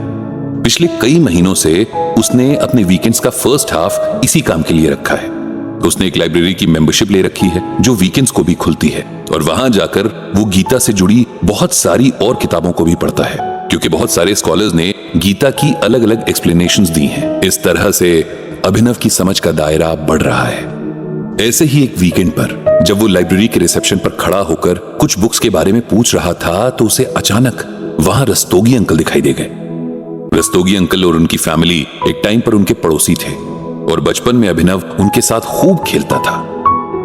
पिछले कई महीनों से उसने अपने वीकेंड्स का फर्स्ट हाफ इसी काम के लिए रखा है। उसने एक लाइब्रेरी की मेंबरशिप ले रखी है जो वीकेंड्स को भी खुलती है और वहां जाकर वो गीता से जुड़ी बहुत सारी और किताबों को भी पढ़ता है, क्योंकि बहुत सारे स्कॉलर्स ने गीता की अलग अलग एक्सप्लेनेशंस दी हैं। इस तरह से अभिनव की समझ का दायरा बढ़ रहा है। ऐसे ही एक वीकेंड पर जब वो लाइब्रेरी के रिसेप्शन पर खड़ा होकर कुछ बुक्स के बारे में पूछ रहा था तो उसे अचानक वहां रस्तोगी अंकल दिखाई दे गए। रस्तोगी अंकल और उनकी फैमिली एक टाइम पर उनके पड़ोसी थे और बचपन में अभिनव उनके साथ खूब खेलता था।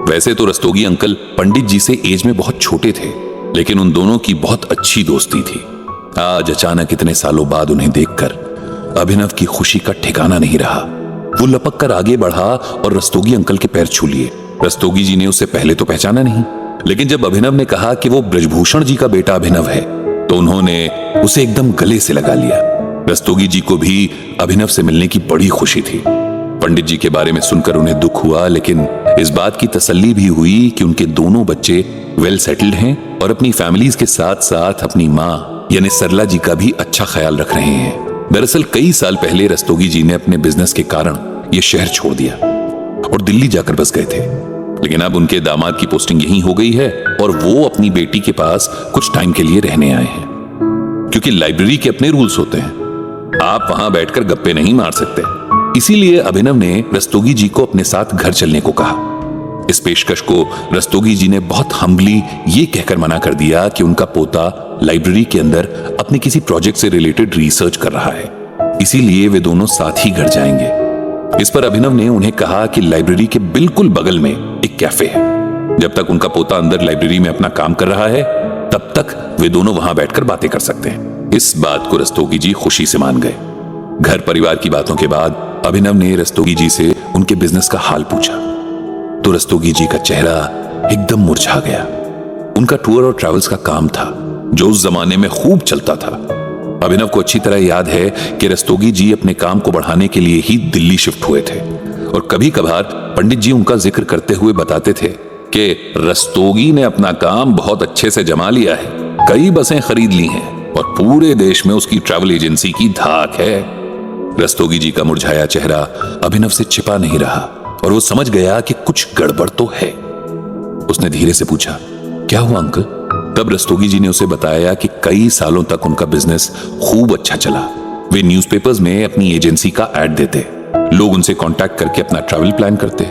वैसे तो रस्तोगी अंकल पंडित जी से एज में बहुत छोटे थे, लेकिन उन दोनों की बहुत अच्छी दोस्ती थी। आज अचानक इतने सालों बाद उन्हें देखकर अभिनव की खुशी का ठिकाना नहीं रहा। वो लपक कर आगे बढ़ा और रस्तोगी अंकल के पैर छू लिए। रस्तोगी जी ने उसे पहले तो पहचाना नहीं, लेकिन जब अभिनव ने कहा कि वो ब्रजभूषण जी का बेटा अभिनव है तो उन्होंने उसे एकदम गले से लगा लिया। रस्तोगी जी को भी अभिनव से मिलने की बड़ी खुशी थी। पंडित जी के बारे में सुनकर उन्हें दुख हुआ, लेकिन इस बात की तसल्ली भी हुई कि उनके दोनों बच्चे वेल सेटल्ड हैं और अपनी फैमिलीज के साथ साथ अपनी माँ यानी सरला जी का भी अच्छा ख्याल रख रहे हैं। दरअसल कई साल पहले रस्तोगी जी ने अपने बिजनेस के कारण ये शहर छोड़ दिया और दिल्ली जाकर बस गए थे, लेकिन अब उनके दामाद की पोस्टिंग यहीं हो गई है और वो अपनी बेटी के पास कुछ टाइम के लिए रहने आए हैं। क्योंकि लाइब्रेरी के अपने रूल्स होते हैं, आप वहां बैठकर गप्पे नहीं मार सकते। इसीलिए अभिनव ने रस्तोगी जी को अपने साथ घर चलने को कहा। इस पेशकश को रस्तोगी जी ने बहुत हम्बली ये कहकर मना कर दिया कि उनका पोता लाइब्रेरी के अंदर अपने किसी प्रोजेक्ट से रिलेटेड रिसर्च कर रहा है, इसीलिए वे दोनों साथ ही घर जाएंगे। इस पर अभिनव ने उन्हें कहा कि लाइब्रेरी के बिल्कुल बगल में एक कैफे है। जब तक उनका पोता अंदर लाइब्रेरी में अपना काम कर रहा है तब तक वे दोनों वहां बैठकर बातें कर सकते हैं। इस बात को रस्तोगी जी खुशी से मान गए। घर परिवार की बातों के बाद अभिनव ने रस्तोगी जी से उनके बिजनेस का हाल पूछा तो रस्तोगी जी का चेहरा एकदम मुरझा गया। उनका टूर और ट्रैवल्स का काम था जो उस जमाने में खूब चलता था। अभिनव को अच्छी तरह याद है कि रस्तोगी जी अपने काम को बढ़ाने के लिए ही दिल्ली शिफ्ट हुए थे और कभी कभार पंडित जी उनका जिक्र करते हुए बताते थे कि रस्तोगी ने अपना काम बहुत अच्छे से जमा लिया है, कई बसें खरीद ली हैं और पूरे देश में उसकी ट्रैवल एजेंसी की धाक है। रस्तोगी जी का मुरझाया चेहरा अभिनव से छिपा नहीं रहा और वो समझ गया कि कुछ गड़बड़ तो है। उसने धीरे से पूछा, क्या हुआ अंकल? तब रस्तोगी जी ने उसे बताया कि कई सालों तक उनका बिजनेस खूब अच्छा चला। वे न्यूज़पेपर्स में अपनी एजेंसी का ऐड देते, लोग उनसे कांटेक्ट करके अपना ट्रैवल प्लान करते।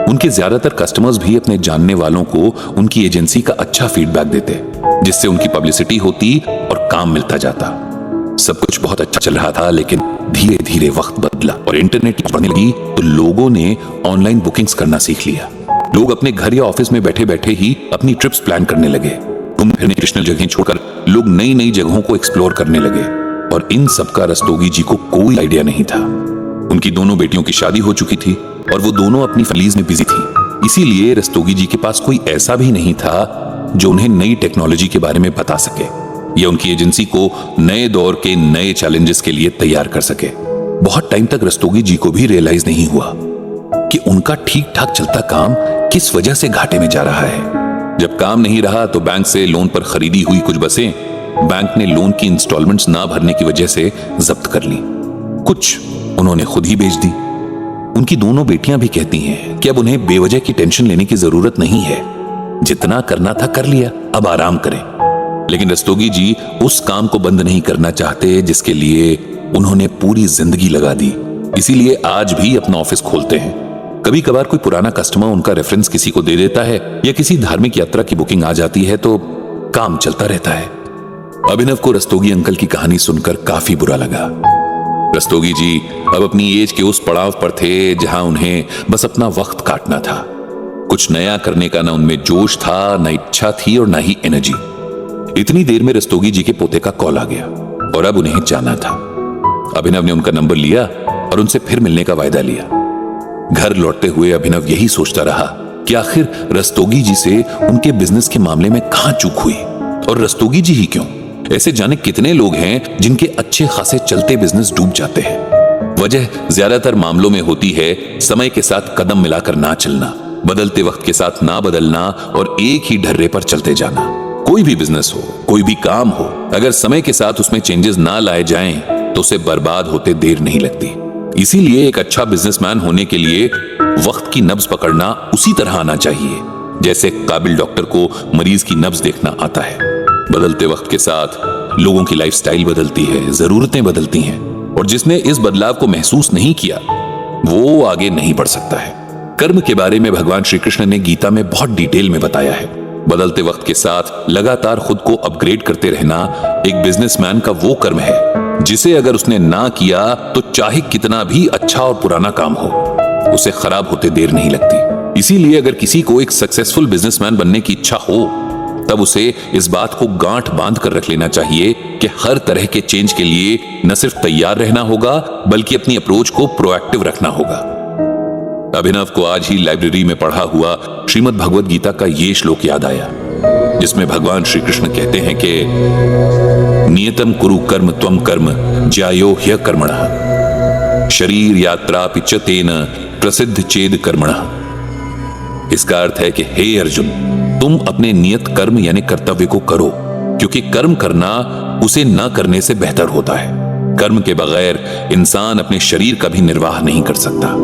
उनके ज्यादातर कस्टमर्स भी अपने जानने वालों को उनकी एजेंसी का अच्छा फीडबैक देते, जिससे उनकी पब्लिसिटी होती और काम मिलता जाता। सब कुछ बहुत अच्छा चल रहा था, लेकिन धीरे धीरे वक्त बदला और इंटरनेट की बढ़ने लगी तो लोगों ने ऑनलाइन बुकिंग्स करना सीख लिया। लोग अपने घर या ऑफिस में बैठे बैठे ही अपनी ट्रिप्स प्लान करने लगे। घूमने फिरने ट्रेडिशनल जगहें छोड़कर लोग नई नई जगहों को एक्सप्लोर करने लगे और इन सब का रस्तोगी जी को कोई आइडिया नहीं था। उनकी दोनों बेटियों की शादी हो चुकी थी और वो दोनों अपनी फैमिलीज में बिजी थी। इसीलिए रस्तोगी जी के पास कोई ऐसा भी नहीं था जो उन्हें नई टेक्नोलॉजी के बारे में बता सके या उनकी एजेंसी को नए दौर के नए चैलेंजेस के लिए तैयार कर सके। बहुत टाइम तक रस्तोगी जी को भी रियलाइज नहीं हुआ कि उनका ठीक ठाक चलता काम किस वजह से घाटे में जा रहा है। जब काम नहीं रहा तो बैंक से लोन पर खरीदी हुई कुछ बसें बैंक ने लोन की इंस्टॉलमेंट्स ना भरने की वजह से जब्त कर ली। कुछ उन्होंने खुद ही बेच दी। उनकी दोनों बेटियां भी कहती हैं कि अब उन्हें बेवजह की टेंशन लेने की जरूरत नहीं है, जितना करना था कर लिया, अब आराम करें। लेकिन रस्तोगी जी उस काम को बंद नहीं करना चाहते जिसके लिए उन्होंने पूरी जिंदगी लगा दी। इसीलिए आज भी अपना ऑफिस खोलते हैं। कभी कभार कोई पुराना कस्टमर उनका रेफरेंस किसी को दे देता है या किसी धार्मिक यात्रा की बुकिंग आ जाती है तो काम चलता रहता है। अभिनव को रस्तोगी अंकल की कहानी सुनकर काफी बुरा लगा। रस्तोगी जी अब अपनी एज के उस पड़ाव पर थे जहां उन्हें बस अपना वक्त काटना था। कुछ नया करने का ना उनमें जोश था, ना इच्छा थी और ना ही एनर्जी। इतनी देर में रस्तोगी जी के पोते का कॉल आ गया और अब उन्हें जाना था। अभिनव ने उनका नंबर लिया और उनसे फिर मिलने का वायदा लिया। घर लौटते हुए अभिनव यही सोचता रहा कि आखिर रस्तोगी जी से उनके बिजनेस के मामले में कहां चूक हुई और रस्तोगी जी ही क्यों। ऐसे जाने कितने लोग हैं जिनके अच्छे खासे चलते बिजनेस डूब जाते हैं। वजह ज्यादातर मामलों में होती है समय के साथ कदम मिलाकर ना चलना, बदलते वक्त के साथ ना बदलना और एक ही ढर्रे पर चलते जाना। कोई भी बिजनेस हो, कोई भी काम हो, अगर समय के साथ उसमें चेंजेस ना लाए जाएं तो उसे बर्बाद होते देर नहीं लगती। इसीलिए एक अच्छा बिजनेसमैन होने के लिए वक्त की नब्ज पकड़ना उसी तरह आना चाहिए जैसे काबिल डॉक्टर को मरीज की नब्ज देखना आता है। बदलते वक्त के साथ लोगों की लाइफस्टाइल बदलती है, जरूरतें बदलती हैं और जिसने इस बदलाव को महसूस नहीं किया वो आगे नहीं बढ़ सकता है। कर्म के बारे में भगवान श्री कृष्ण ने गीता में बहुत डिटेल में बताया है। बदलते वक्त के साथ लगातार खुद को अपग्रेड करते रहना एक बिजनेसमैन का वो कर्म है जिसे अगर उसने ना किया तो चाहे कितना भी अच्छा और पुराना काम हो उसे खराब होते देर नहीं लगती। इसीलिए अगर किसी को एक सक्सेसफुल बिजनेसमैन बनने की इच्छा हो तब उसे इस बात को गांठ बांध कर रख लेना चाहिए कि हर तरह के चेंज के लिए न सिर्फ तैयार रहना होगा बल्कि अपनी अप्रोच को प्रोएक्टिव रखना होगा। अभिनव को आज ही लाइब्रेरी में पढ़ा हुआ श्रीमद् भगवद गीता का ये श्लोक याद आया जिसमें भगवान श्री कृष्ण कहते हैं कि नियतम कुरु कर्म त्वम कर्म ज्यायो ह्य कर्मणः शरीर यात्रा पिचतेन प्रसिद्ध चेद कर्मणः। इसका अर्थ है कि हे अर्जुन, तुम अपने नियत कर्म यानी कर्तव्य को करो क्योंकि कर्म करना उसे न करने से बेहतर होता है। कर्म के बगैर इंसान अपने शरीर का भी निर्वाह नहीं कर सकता।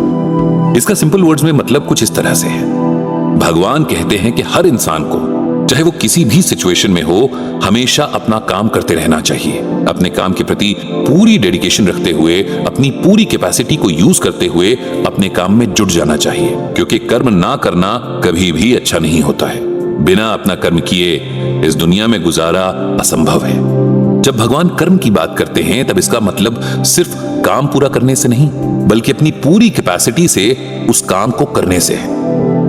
इसका सिंपल वर्ड्स में मतलब कुछ इस तरह से है। भगवान कहते हैं कि हर इंसान को चाहे वो किसी भी सिचुएशन में हो हमेशा अपना काम करते रहना चाहिए, अपने काम के प्रति पूरी डेडिकेशन रखते हुए अपनी पूरी कैपेसिटी को यूज करते हुए अपने काम में जुट जाना चाहिए क्योंकि कर्म ना करना कभी भी अच्छा नहीं होता है। बिना अपना कर्म किए इस दुनिया में गुजारा असंभव है। जब भगवान कर्म की बात करते हैं तब इसका मतलब सिर्फ काम पूरा करने से नहीं बल्कि अपनी पूरी कैपेसिटी से उस काम को करने से है।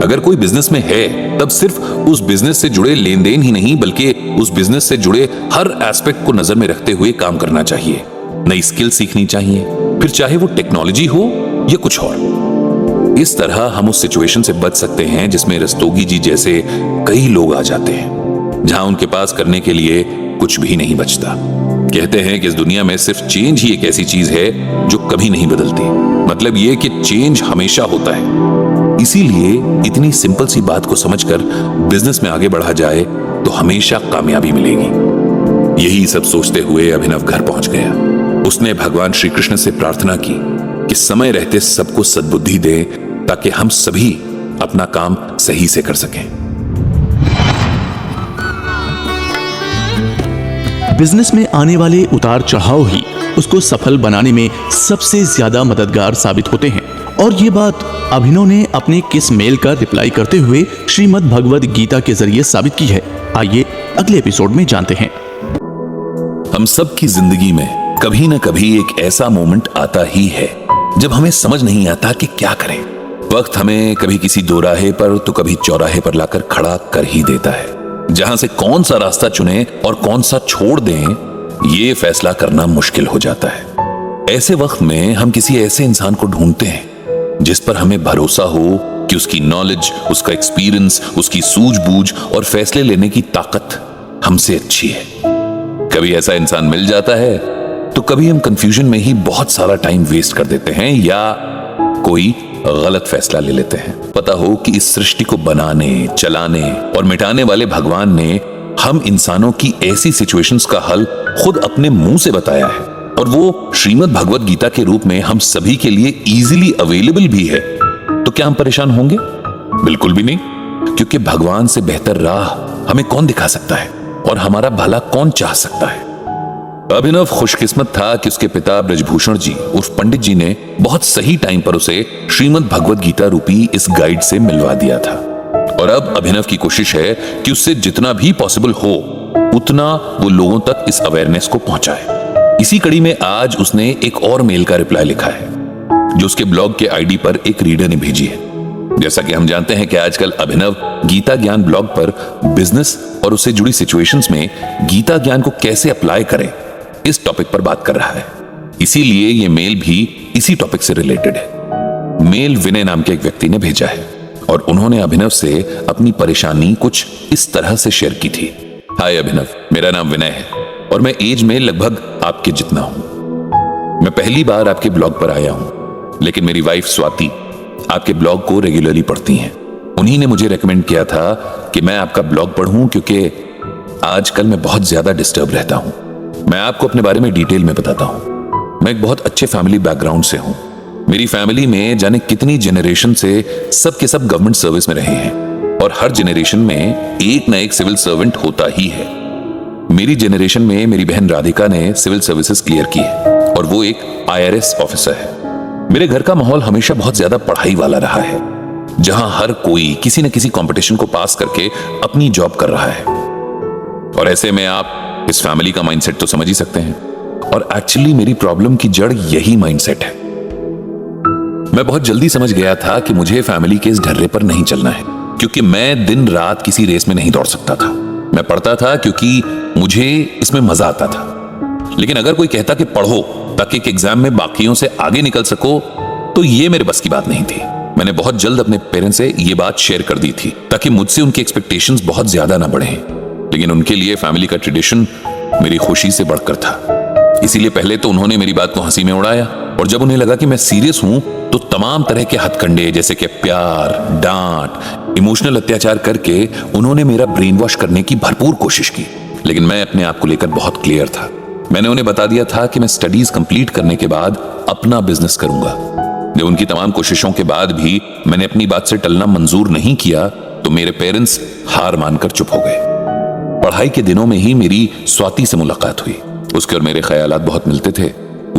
अगर कोई बिजनेस में है तब सिर्फ उस बिजनेस से जुड़े लेन देन ही नहीं बल्कि उस बिजनेस से जुड़े हर एस्पेक्ट को नजर में रखते हुए काम करना चाहिए। नई स्किल सीखनी चाहिए, फिर चाहे वो टेक्नोलॉजी हो या कुछ और। इस तरह हम उस सिचुएशन से बच सकते हैं जिसमें रस्तोगी जी जैसे कई लोग आ जाते हैं जहां उनके पास करने के लिए कुछ भी नहीं बचता। कहते हैं कि इस दुनिया में सिर्फ चेंज ही एक ऐसी चीज है जो कभी नहीं बदलती। मतलब ये कि चेंज हमेशा होता है। इसीलिए इतनी सिंपल सी बात को समझकर बिजनेस में आगे बढ़ा जाए तो हमेशा कामयाबी मिलेगी। यही सब सोचते हुए अभिनव घर पहुंच गया। उसने भगवान श्री कृष्ण से प्रार्थना की कि समय रहते सबको सद्बुद्धि दे ताकि हम सभी अपना काम सही से कर सकें। बिजनेस में आने वाले उतार चढ़ाव ही उसको सफल बनाने में सबसे ज्यादा मददगार साबित होते हैं और ये बात अभिनव ने अपने किस मेल का रिप्लाई करते हुए श्रीमद् भगवद गीता के जरिए साबित की है। आइए अगले एपिसोड में जानते हैं। हम सब की जिंदगी में कभी न कभी एक ऐसा मोमेंट आता ही है जब हमें समझ नहीं आता कि क्या करें। वक्त हमें कभी किसी दोराहे पर तो कभी चौराहे पर लाकर खड़ा कर ही देता है, जहां से कौन सा रास्ता चुने और कौन सा छोड़ दें ये फैसला करना मुश्किल हो जाता है। ऐसे वक्त में हम किसी ऐसे इंसान को ढूंढते हैं जिस पर हमें भरोसा हो कि उसकी नॉलेज, उसका एक्सपीरियंस, उसकी सूझबूझ और फैसले लेने की ताकत हमसे अच्छी है। कभी ऐसा इंसान मिल जाता है तो कभी हम कंफ्यूजन में ही बहुत सारा टाइम वेस्ट कर देते हैं या कोई गलत फैसला ले लेते हैं। पता हो कि इस सृष्टि को बनाने, चलाने और मिटाने वाले भगवान ने हम इंसानों की ऐसी सिचुएशंस का हल खुद अपने मुंह से बताया है और वो श्रीमद् भगवद गीता के रूप में हम सभी के लिए इजीली अवेलेबल भी है। तो क्या हम परेशान होंगे? बिल्कुल भी नहीं, क्योंकि भगवान से बेहतर राह हमें कौन दिखा सकता है और हमारा भला कौन चाह सकता है। अभिनव खुशकिस्मत था कि उसके पिता ब्रजभूषण जी उर्फ पंडित जी ने बहुत सही टाइम पर उसे श्रीमद् भगवद गीता रूपी इस गाइड से मिलवा दिया था। और अब अभिनव की कोशिश है कि उससे जितना भी पॉसिबल हो उतना वो लोगों तक इस अवेयरनेस को पहुंचाए। इसी कड़ी में आज उसने एक और मेल का रिप्लाई लिखा है जो उसके ब्लॉग के आईडी पर एक रीडर ने भेजी है। जैसा कि हम जानते हैं कि आजकल अभिनव गीता ज्ञान ब्लॉग पर बिजनेस और उससे जुड़ी सिचुएशंस में गीता ज्ञान को कैसे अप्लाई करें इस टॉपिक पर बात कर रहा है। इसीलिए ये मेल भी इसी टॉपिक से रिलेटेड है। मेल विनय नाम के एक व्यक्ति ने भेजा है और उन्होंने अभिनव से अपनी परेशानी कुछ इस तरह से शेयर की थी। हाय अभिनव, मेरा नाम विनय है और मैं एज में लगभग आपके जितना हूं। मैं पहली बार आपके ब्लॉग पर आया हूं, लेकिन मेरी वाइफ स्वाति आपके ब्लॉग को रेगुलरली पढ़ती हैं। उन्हीं ने मुझे रेकमेंड किया था कि मैं आपका ब्लॉग पढ़ूं क्योंकि आजकल मैं बहुत ज्यादा डिस्टर्ब रहता हूं। मैं आपको अपने बारे में डिटेल में बताता हूं। मैं एक बहुत अच्छे फैमिली बैकग्राउंड से हूं। मेरी फैमिली में जाने कितनी जनरेशन से सब के सब गवर्नमेंट सर्विस में रहे हैं और हर जनरेशन में एक ना एक सिविल सर्वेंट होता ही है। मेरी जनरेशन में मेरी बहन राधिका ने सिविल सर्विसेज क्लियर की है और वो एक IRS ऑफिसर है। मेरे घर का माहौल हमेशा बहुत ज्यादा पढ़ाई वाला रहा है, जहां हर कोई किसी न किसी कंपटीशन को पास करके अपनी जॉब कर रहा है। और ऐसे में आप इस फैमिली का माइंडसेट तो समझ ही सकते हैं। और एक्चुअली मेरी प्रॉब्लम की जड़ यही माइंडसेट है। मैं बहुत जल्दी समझ गया था कि मुझे फैमिली के इस ढर्रे पर नहीं चलना है, क्योंकि मैं दिन रात किसी रेस में नहीं दौड़ सकता था। मैं पढ़ता था क्योंकि मुझे इसमें मजा आता था, लेकिन अगर कोई कहता कि पढ़ो ताकि एक एग्जाम में बाकियों से आगे निकल सको, तो ये मेरे बस की बात नहीं थी। मैंने बहुत जल्द अपने पेरेंट्स से ये बात शेयर कर दी थी ताकि मुझसे उनकी एक्सपेक्टेशंस बहुत ज्यादा ना बढ़े। लेकिन उनके लिए फैमिली का ट्रेडिशन मेरी खुशी से बढ़कर था। इसीलिए पहले तो उन्होंने मेरी बात को हंसी में उड़ाया और जब उन्हें लगा कि मैं सीरियस हूं तो तमाम तरह के हथकंडे जैसे कि प्यार, डांट, इमोशनल अत्याचार करके उन्होंने मेरा ब्रेन वॉश करने की भरपूर कोशिश की। लेकिन मैं अपने आप को लेकर बहुत क्लियर था। मैंने उन्हें बता दिया था कि मैं स्टडीज कंप्लीट करने के बाद अपना बिजनेस करूंगा। जब उनकी तमाम कोशिशों के बाद भी मैंने अपनी बात से टलना मंजूर नहीं किया तो मेरे पेरेंट्स हार मानकर चुप हो गए। पढ़ाई के दिनों में ही मेरी स्वाति से मुलाकात हुई। उसके और मेरे ख्यालात बहुत मिलते थे।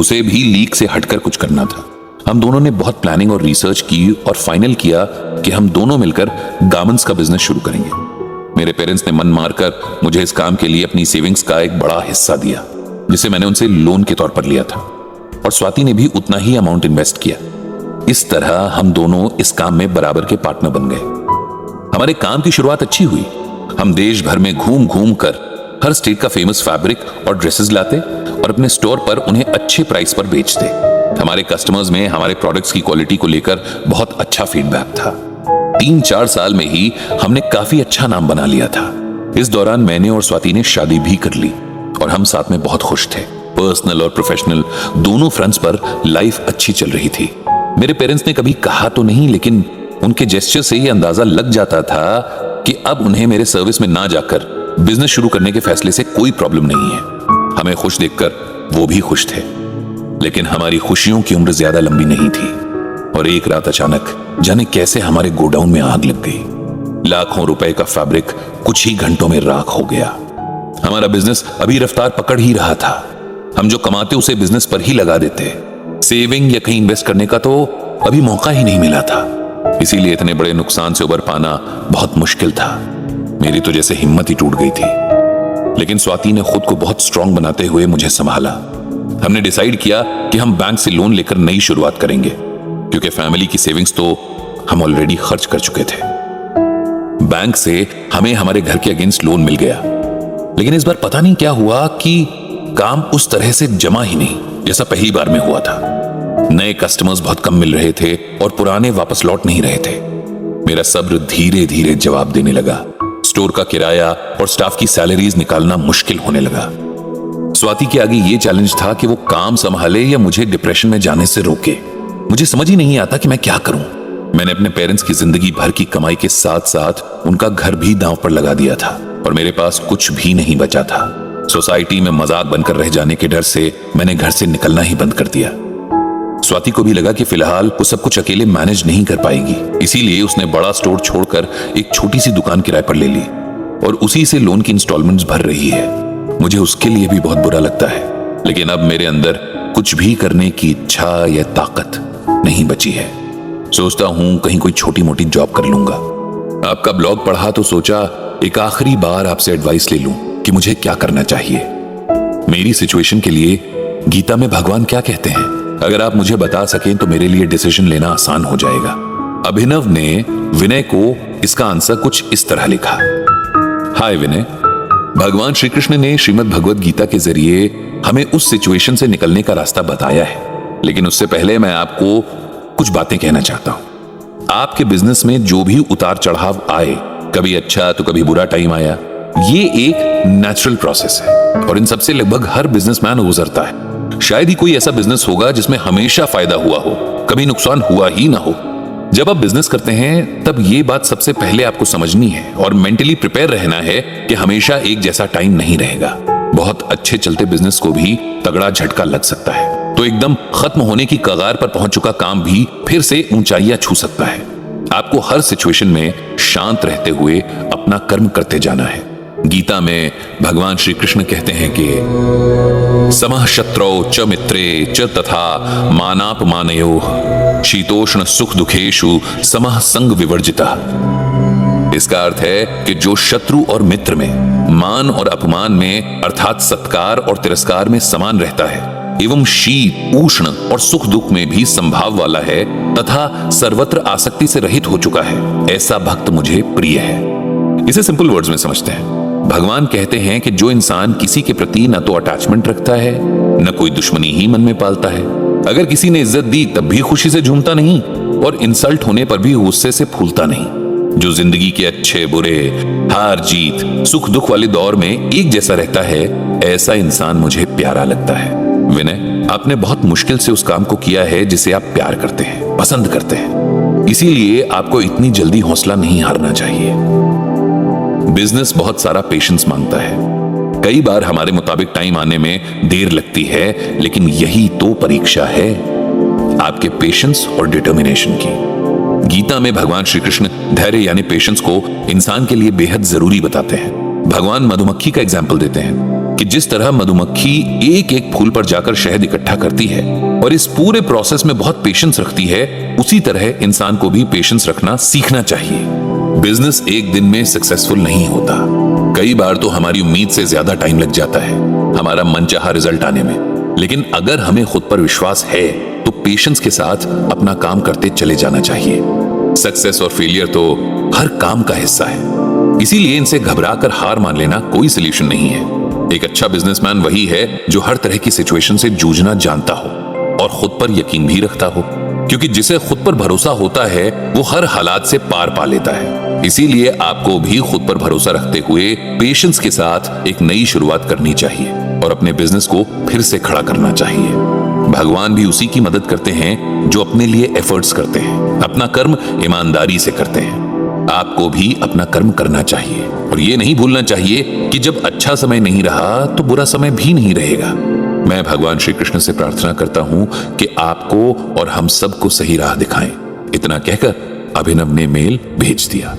उसे भी लीग से हटकर कुछ करना था। हम दोनों ने बहुत प्लानिंग और रिसर्च की और फाइनल किया कि हम दोनों मिलकर गारमेंट्स का बिजनेस शुरू करेंगे। मेरे पेरेंट्स ने मन मारकर मुझे इस काम के लिए अपनी सेविंग्स का एक बड़ा हिस्सा दिया, जिसे मैंने उनसे लोन के तौर पर लिया था, और स्वाति ने भी उतना ही अमाउंट इन्वेस्ट किया। इस तरह हम दोनों इस काम में बराबर के पार्टनर बन गए। हमारे काम की शुरुआत अच्छी हुई। हम देश भर में घूम घूम कर हर स्टेट का फेमस फैब्रिक और ड्रेसेस लाते और अपने स्टोर पर उन्हें अच्छे प्राइस पर बेचते। हमारे कस्टमर्स में हमारे प्रोडक्ट्स की क्वालिटी को लेकर बहुत अच्छा फीडबैक था। 3-4 साल में ही हमने काफी अच्छा नाम बना लिया था। इस दौरान मैंने और स्वाति ने शादी भी कर ली और हम साथ में बहुत खुश थे। पर्सनल और प्रोफेशनल दोनों फ्रंट्स पर लाइफ अच्छी चल रही थी। मेरे पेरेंट्स ने कभी कहा तो नहीं, लेकिन उनके जेस्चर से ये अंदाजा लग जाता था कि अब उन्हें मेरे सर्विस में ना जाकर बिजनेस शुरू करने के फैसले से कोई प्रॉब्लम नहीं है। हमें खुश देखकर वो भी खुश थे। लेकिन हमारी खुशियों की उम्र ज्यादा लंबी नहीं थी और एक रात अचानक जाने कैसे हमारे गोडाउन में आग लग गई। लाखों रुपए का फैब्रिक कुछ ही घंटों में राख हो गया। हमारा बिजनेस अभी रफ्तार पकड़ ही रहा था। हम जो कमाते उसे बिजनेस पर ही लगा देते। सेविंग या कहीं इन्वेस्ट करने का तो अभी मौका ही नहीं मिला था। इसीलिए इतने बड़े नुकसान से उबर पाना बहुत मुश्किल था। मेरी तो जैसे हिम्मत ही टूट गई थी। लेकिन स्वाति ने खुद को बहुत स्ट्रांग बनाते हुए मुझे संभाला। हमने डिसाइड किया कि हम बैंक से लोन लेकर नई शुरुआत करेंगे, क्योंकि फैमिली की सेविंग्स तो हम ऑलरेडी खर्च कर चुके थे। बैंक से हमें हमारे घर के अगेंस्ट लोन मिल गया, लेकिन इस बार पता नहीं क्या हुआ कि काम उस तरह से जमा ही नहीं जैसा पहली बार में हुआ था। नए कस्टमर्स बहुत कम मिल रहे थे और पुराने वापस लौट नहीं रहे थे। मेरा सब्र धीरे धीरे जवाब देने लगा। स्टोर का किराया और स्टाफ की सैलरीज निकालना मुश्किल होने लगा। स्वाति के आगे ये चैलेंज था कि वो काम संभाले या मुझे डिप्रेशन में जाने से रोके। मुझे समझ ही नहीं आता कि मैं क्या करूं। मैंने अपने पेरेंट्स की जिंदगी भर की कमाई के साथ साथ उनका घर भी दांव पर लगा दिया था और मेरे पास कुछ भी नहीं बचा था। सोसाइटी में मजाक बनकर रह जाने के डर से मैंने घर से निकलना ही बंद कर दिया। स्वाति को भी लगा कि फिलहाल वो सब कुछ अकेले मैनेज नहीं कर पाएगी, इसीलिए उसने बड़ा स्टोर छोड़कर एक छोटी सी दुकान किराए पर ले ली और उसी से लोन की इंस्टॉलमेंट्स भर रही है। मुझे उसके लिए भी बहुत बुरा लगता है, लेकिन अब मेरे अंदर कुछ भी करने की इच्छा या ताकत नहीं बची है। सोचता हूं कहीं कोई छोटी मोटी जॉब कर लूंगा। आपका ब्लॉग पढ़ा तो सोचा एक आखिरी बार आपसे एडवाइस ले लूं कि मुझे क्या करना चाहिए। मेरी सिचुएशन के लिए गीता में भगवान क्या कहते हैं, अगर आप मुझे बता सकें तो मेरे लिए डिसीजन लेना आसान हो जाएगा। अभिनव ने विनय को इसका आंसर कुछ इस तरह लिखा। हाय विनय, भगवान श्री कृष्ण ने श्रीमद् भगवद गीता के जरिए हमें उस सिचुएशन से निकलने का रास्ता बताया है, लेकिन उससे पहले मैं आपको कुछ बातें कहना चाहता हूं। आपके बिजनेस में जो भी उतार चढ़ाव आए, कभी अच्छा तो कभी बुरा टाइम आया, ये एक नेचुरल प्रोसेस है और इन सबसे लगभग हर बिजनेसमैन गुजरता है। शायद ही कोई ऐसा बिजनेस होगा जिसमें हमेशा फायदा हुआ हो, कभी नुकसान हुआ ही ना हो। जब आप बिजनेस करते हैं तब ये बात सबसे पहले आपको समझनी है और मेंटली प्रिपेयर रहना है कि हमेशा एक जैसा टाइम नहीं रहेगा। बहुत अच्छे चलते बिजनेस को भी तगड़ा झटका लग सकता है, तो एकदम खत्म होने की कगार पर पहुंच चुका काम भी फिर से ऊंचाइयां छू सकता है। आपको हर सिचुएशन में शांत रहते हुए अपना कर्म करते जाना है। गीता में भगवान श्री कृष्ण कहते हैं कि समः शत्रौ च मित्रे च तथा मानापमानयोः शीतोष्ण सुख दुखेषु समः संग विवर्जितः। इसका अर्थ है कि जो शत्रु और मित्र में, मान और अपमान में अर्थात सत्कार और तिरस्कार में समान रहता है, एवं शीत उष्ण और सुख दुख में भी संभाव वाला है तथा सर्वत्र आसक्ति से रहित हो चुका है, ऐसा भक्त मुझे प्रिय है। इसे सिंपल वर्ड्स में समझते हैं। भगवान कहते हैं कि जो इंसान किसी के प्रति न तो अटैचमेंट रखता है, न कोई दुश्मनी ही मन में पालता है, अगर किसी ने इज्जत दी तब भी खुशी से झूमता नहीं और इंसल्ट होने पर भी गुस्से से फूलता नहीं, जो जिंदगी के अच्छे बुरे, हार जीत, सुख दुख वाले दौर में एक जैसा रहता है, ऐसा इंसान मुझे प्यारा लगता है। विनय, आपने बहुत मुश्किल से उस काम को किया है जिसे आप प्यार करते हैं, पसंद करते हैं, इसीलिए आपको इतनी जल्दी हौसला नहीं हारना चाहिए। बिजनेस बहुत सारा पेशेंस मांगता है। कई बार हमारे मुताबिक टाइम आने में देर लगती है, लेकिन यही तो परीक्षा है आपके पेशेंस और डिटर्मिनेशन की। गीता में भगवान श्री कृष्ण धैर्य यानी पेशेंस को इंसान के लिए बेहद जरूरी बताते हैं। भगवान मधुमक्खी का एग्जाम्पल देते हैं कि जिस तरह मधुमक्खी एक एक फूल पर जाकर शहद इकट्ठा करती है और इस पूरे प्रोसेस में बहुत पेशेंस रखती है, उसी तरह इंसान को भी पेशेंस रखना सीखना चाहिए। बिजनेस एक दिन में सक्सेसफुल नहीं होता। कई बार तो हमारी उम्मीद से ज्यादा टाइम लग जाता है हमारा मनचाहा रिजल्ट आने में, लेकिन अगर हमें खुद पर विश्वास है तो पेशेंस के साथ अपना काम करते चले जाना चाहिए। सक्सेस और फेलियर तो हर काम का हिस्सा है, इसीलिए इनसे घबराकर हार मान लेना कोई सोल्यूशन नहीं है। एक अच्छा बिजनेसमैन वही है जो हर तरह की सिचुएशन से जूझना जानता हो और खुद पर यकीन भी रखता हो, क्योंकि जिसे खुद पर भरोसा होता है वो हर हालात से पार पा लेता है। इसीलिए आपको भी खुद पर भरोसा रखते हुए पेशेंस के साथ एक नई शुरुआत करनी चाहिए और अपने बिजनेस को फिर से खड़ा करना चाहिए। भगवान भी उसी की मदद करते हैं जो अपने लिए एफर्ट्स करते हैं, अपना कर्म ईमानदारी से करते हैं। आपको भी अपना कर्म करना चाहिए और ये नहीं भूलना चाहिए कि जब अच्छा समय नहीं रहा तो बुरा समय भी नहीं रहेगा। मैं भगवान श्री कृष्ण से प्रार्थना करता हूं कि आपको और हम सबको सही राह दिखाएं। इतना कहकर अभिनव ने मेल भेज दिया।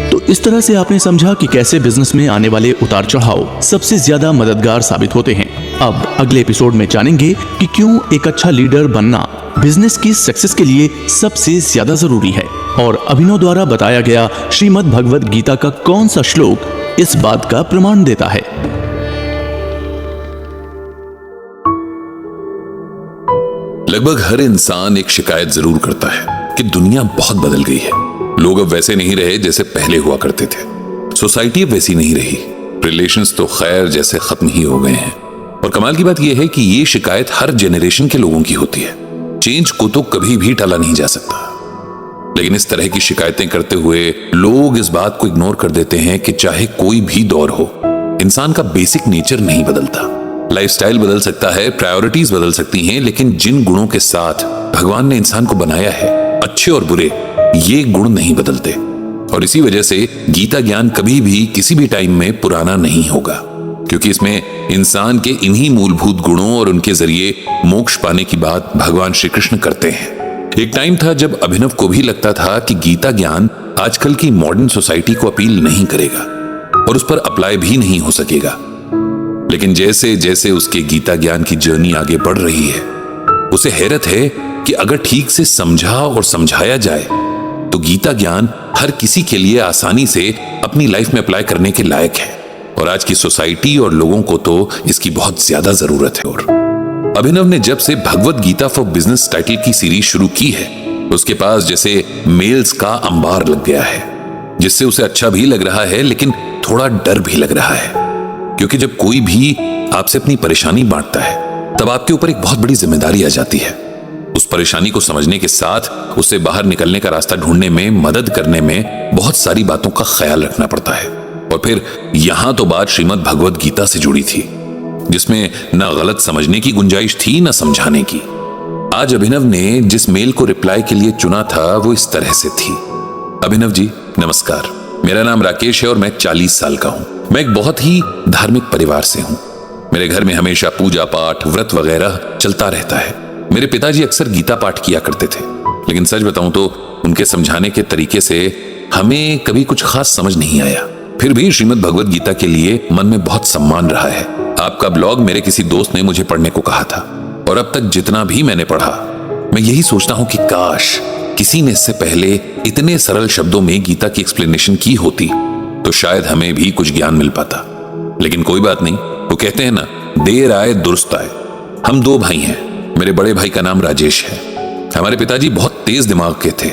तो इस तरह से आपने समझा कि कैसे बिजनेस में आने वाले उतार चढ़ाव सबसे ज्यादा मददगार साबित होते हैं। अब अगले एपिसोड में जानेंगे कि क्यों एक अच्छा लीडर बनना बिजनेस की सक्सेस के लिए सबसे ज्यादा जरूरी है और अभिनव द्वारा बताया गया श्रीमद् भगवद गीता का कौन सा श्लोक इस बात का प्रमाण देता है। लगभग हर इंसान एक शिकायत जरूर करता है कि दुनिया बहुत बदल गई है। लोग अब वैसे नहीं रहे जैसे पहले हुआ करते थे। सोसाइटी अब वैसी नहीं रही। रिलेशंस तो खैर जैसे खत्म ही हो गए हैं। और कमाल की बात यह है कि ये शिकायत हर जेनरेशन के लोगों की होती है। चेंज को तो कभी भी टाला नहीं जा सकता, लेकिन इस तरह की शिकायतें करते हुए लोग इस बात को इग्नोर कर देते हैं कि चाहे कोई भी दौर हो, इंसान का बेसिक नेचर नहीं बदलता। लाइफस्टाइल बदल सकता है, प्रायोरिटीज बदल सकती हैं, लेकिन जिन गुणों के साथ भगवान ने इंसान को बनाया है, अच्छे और बुरे, ये गुण नहीं बदलते। और इसी वजह से गीता ज्ञान कभी भी किसी भी टाइम में पुराना नहीं होगा, क्योंकि इसमें इंसान के इन्हीं मूलभूत गुणों और उनके जरिए मोक्ष पाने की बात भगवान श्री कृष्ण करते हैं। एक टाइम था जब अभिनव को भी लगता था कि गीता ज्ञान आजकल की मॉडर्न सोसाइटी को अपील नहीं करेगा और उस पर अप्लाई भी नहीं हो सकेगा। लेकिन जैसे जैसे उसके गीता ज्ञान की जर्नी आगे बढ़ रही है, उसे हैरत है कि अगर ठीक से समझा और समझाया जाए तो गीता ज्ञान हर किसी के लिए आसानी से अपनी लाइफ में अप्लाई करने के लायक है। और आज की सोसाइटी और लोगों को तो इसकी बहुत ज्यादा जरूरत है। और अभिनव ने जब से Bhagavad Gita for business title की सीरीज शुरू की है, उसके पास जैसे मेल्स का अंबार लग गया है, जिससे उसे अच्छा भी लग रहा है लेकिन थोड़ा डर भी लग रहा है। क्योंकि जब कोई भी आपसे अपनी परेशानी बांटता है, तब आपके ऊपर एक बहुत बड़ी जिम्मेदारी आ जाती है। उस परेशानी को समझने के साथ उससे बाहर निकलने का रास्ता ढूंढने में, मदद करने में बहुत सारी बातों का ख्याल रखना पड़ता है। और फिर यहां तो बात श्रीमद् भगवत गीता से जुड़ी थी, जिसमें ना गलत समझने की गुंजाइश थी ना समझाने की। आज अभिनव ने जिस मेल को रिप्लाई के लिए चुना था वो इस तरह से थी। अभिनव जी नमस्कार, मेरा नाम राकेश है और मैं 40 साल का हूं। मैं एक बहुत ही धार्मिक परिवार से हूं। मेरे घर में हमेशा पूजा पाठ, व्रत वगैरह चलता रहता है। मेरे पिताजी अक्सर गीता पाठ किया करते थे, लेकिन सच बताऊं तो उनके समझाने के तरीके से हमें कभी कुछ खास समझ नहीं आया। फिर भी श्रीमद् भगवत गीता के लिए मन में बहुत सम्मान रहा है। आपका ब्लॉग मेरे किसी दोस्त ने मुझे पढ़ने को कहा था, और अब तक जितना भी मैंने पढ़ा, मैं यही सोचता हूं कि काश किसी ने इससे पहले इतने सरल शब्दों में गीता की एक्सप्लेनेशन की होती तो शायद हमें भी कुछ ज्ञान मिल पाता। लेकिन कोई बात नहीं, वो कहते हैं ना, देर आए दुरुस्त आए। हम 2 भाई हैं। मेरे बड़े भाई का नाम राजेश है। हमारे पिताजी बहुत तेज दिमाग के थे।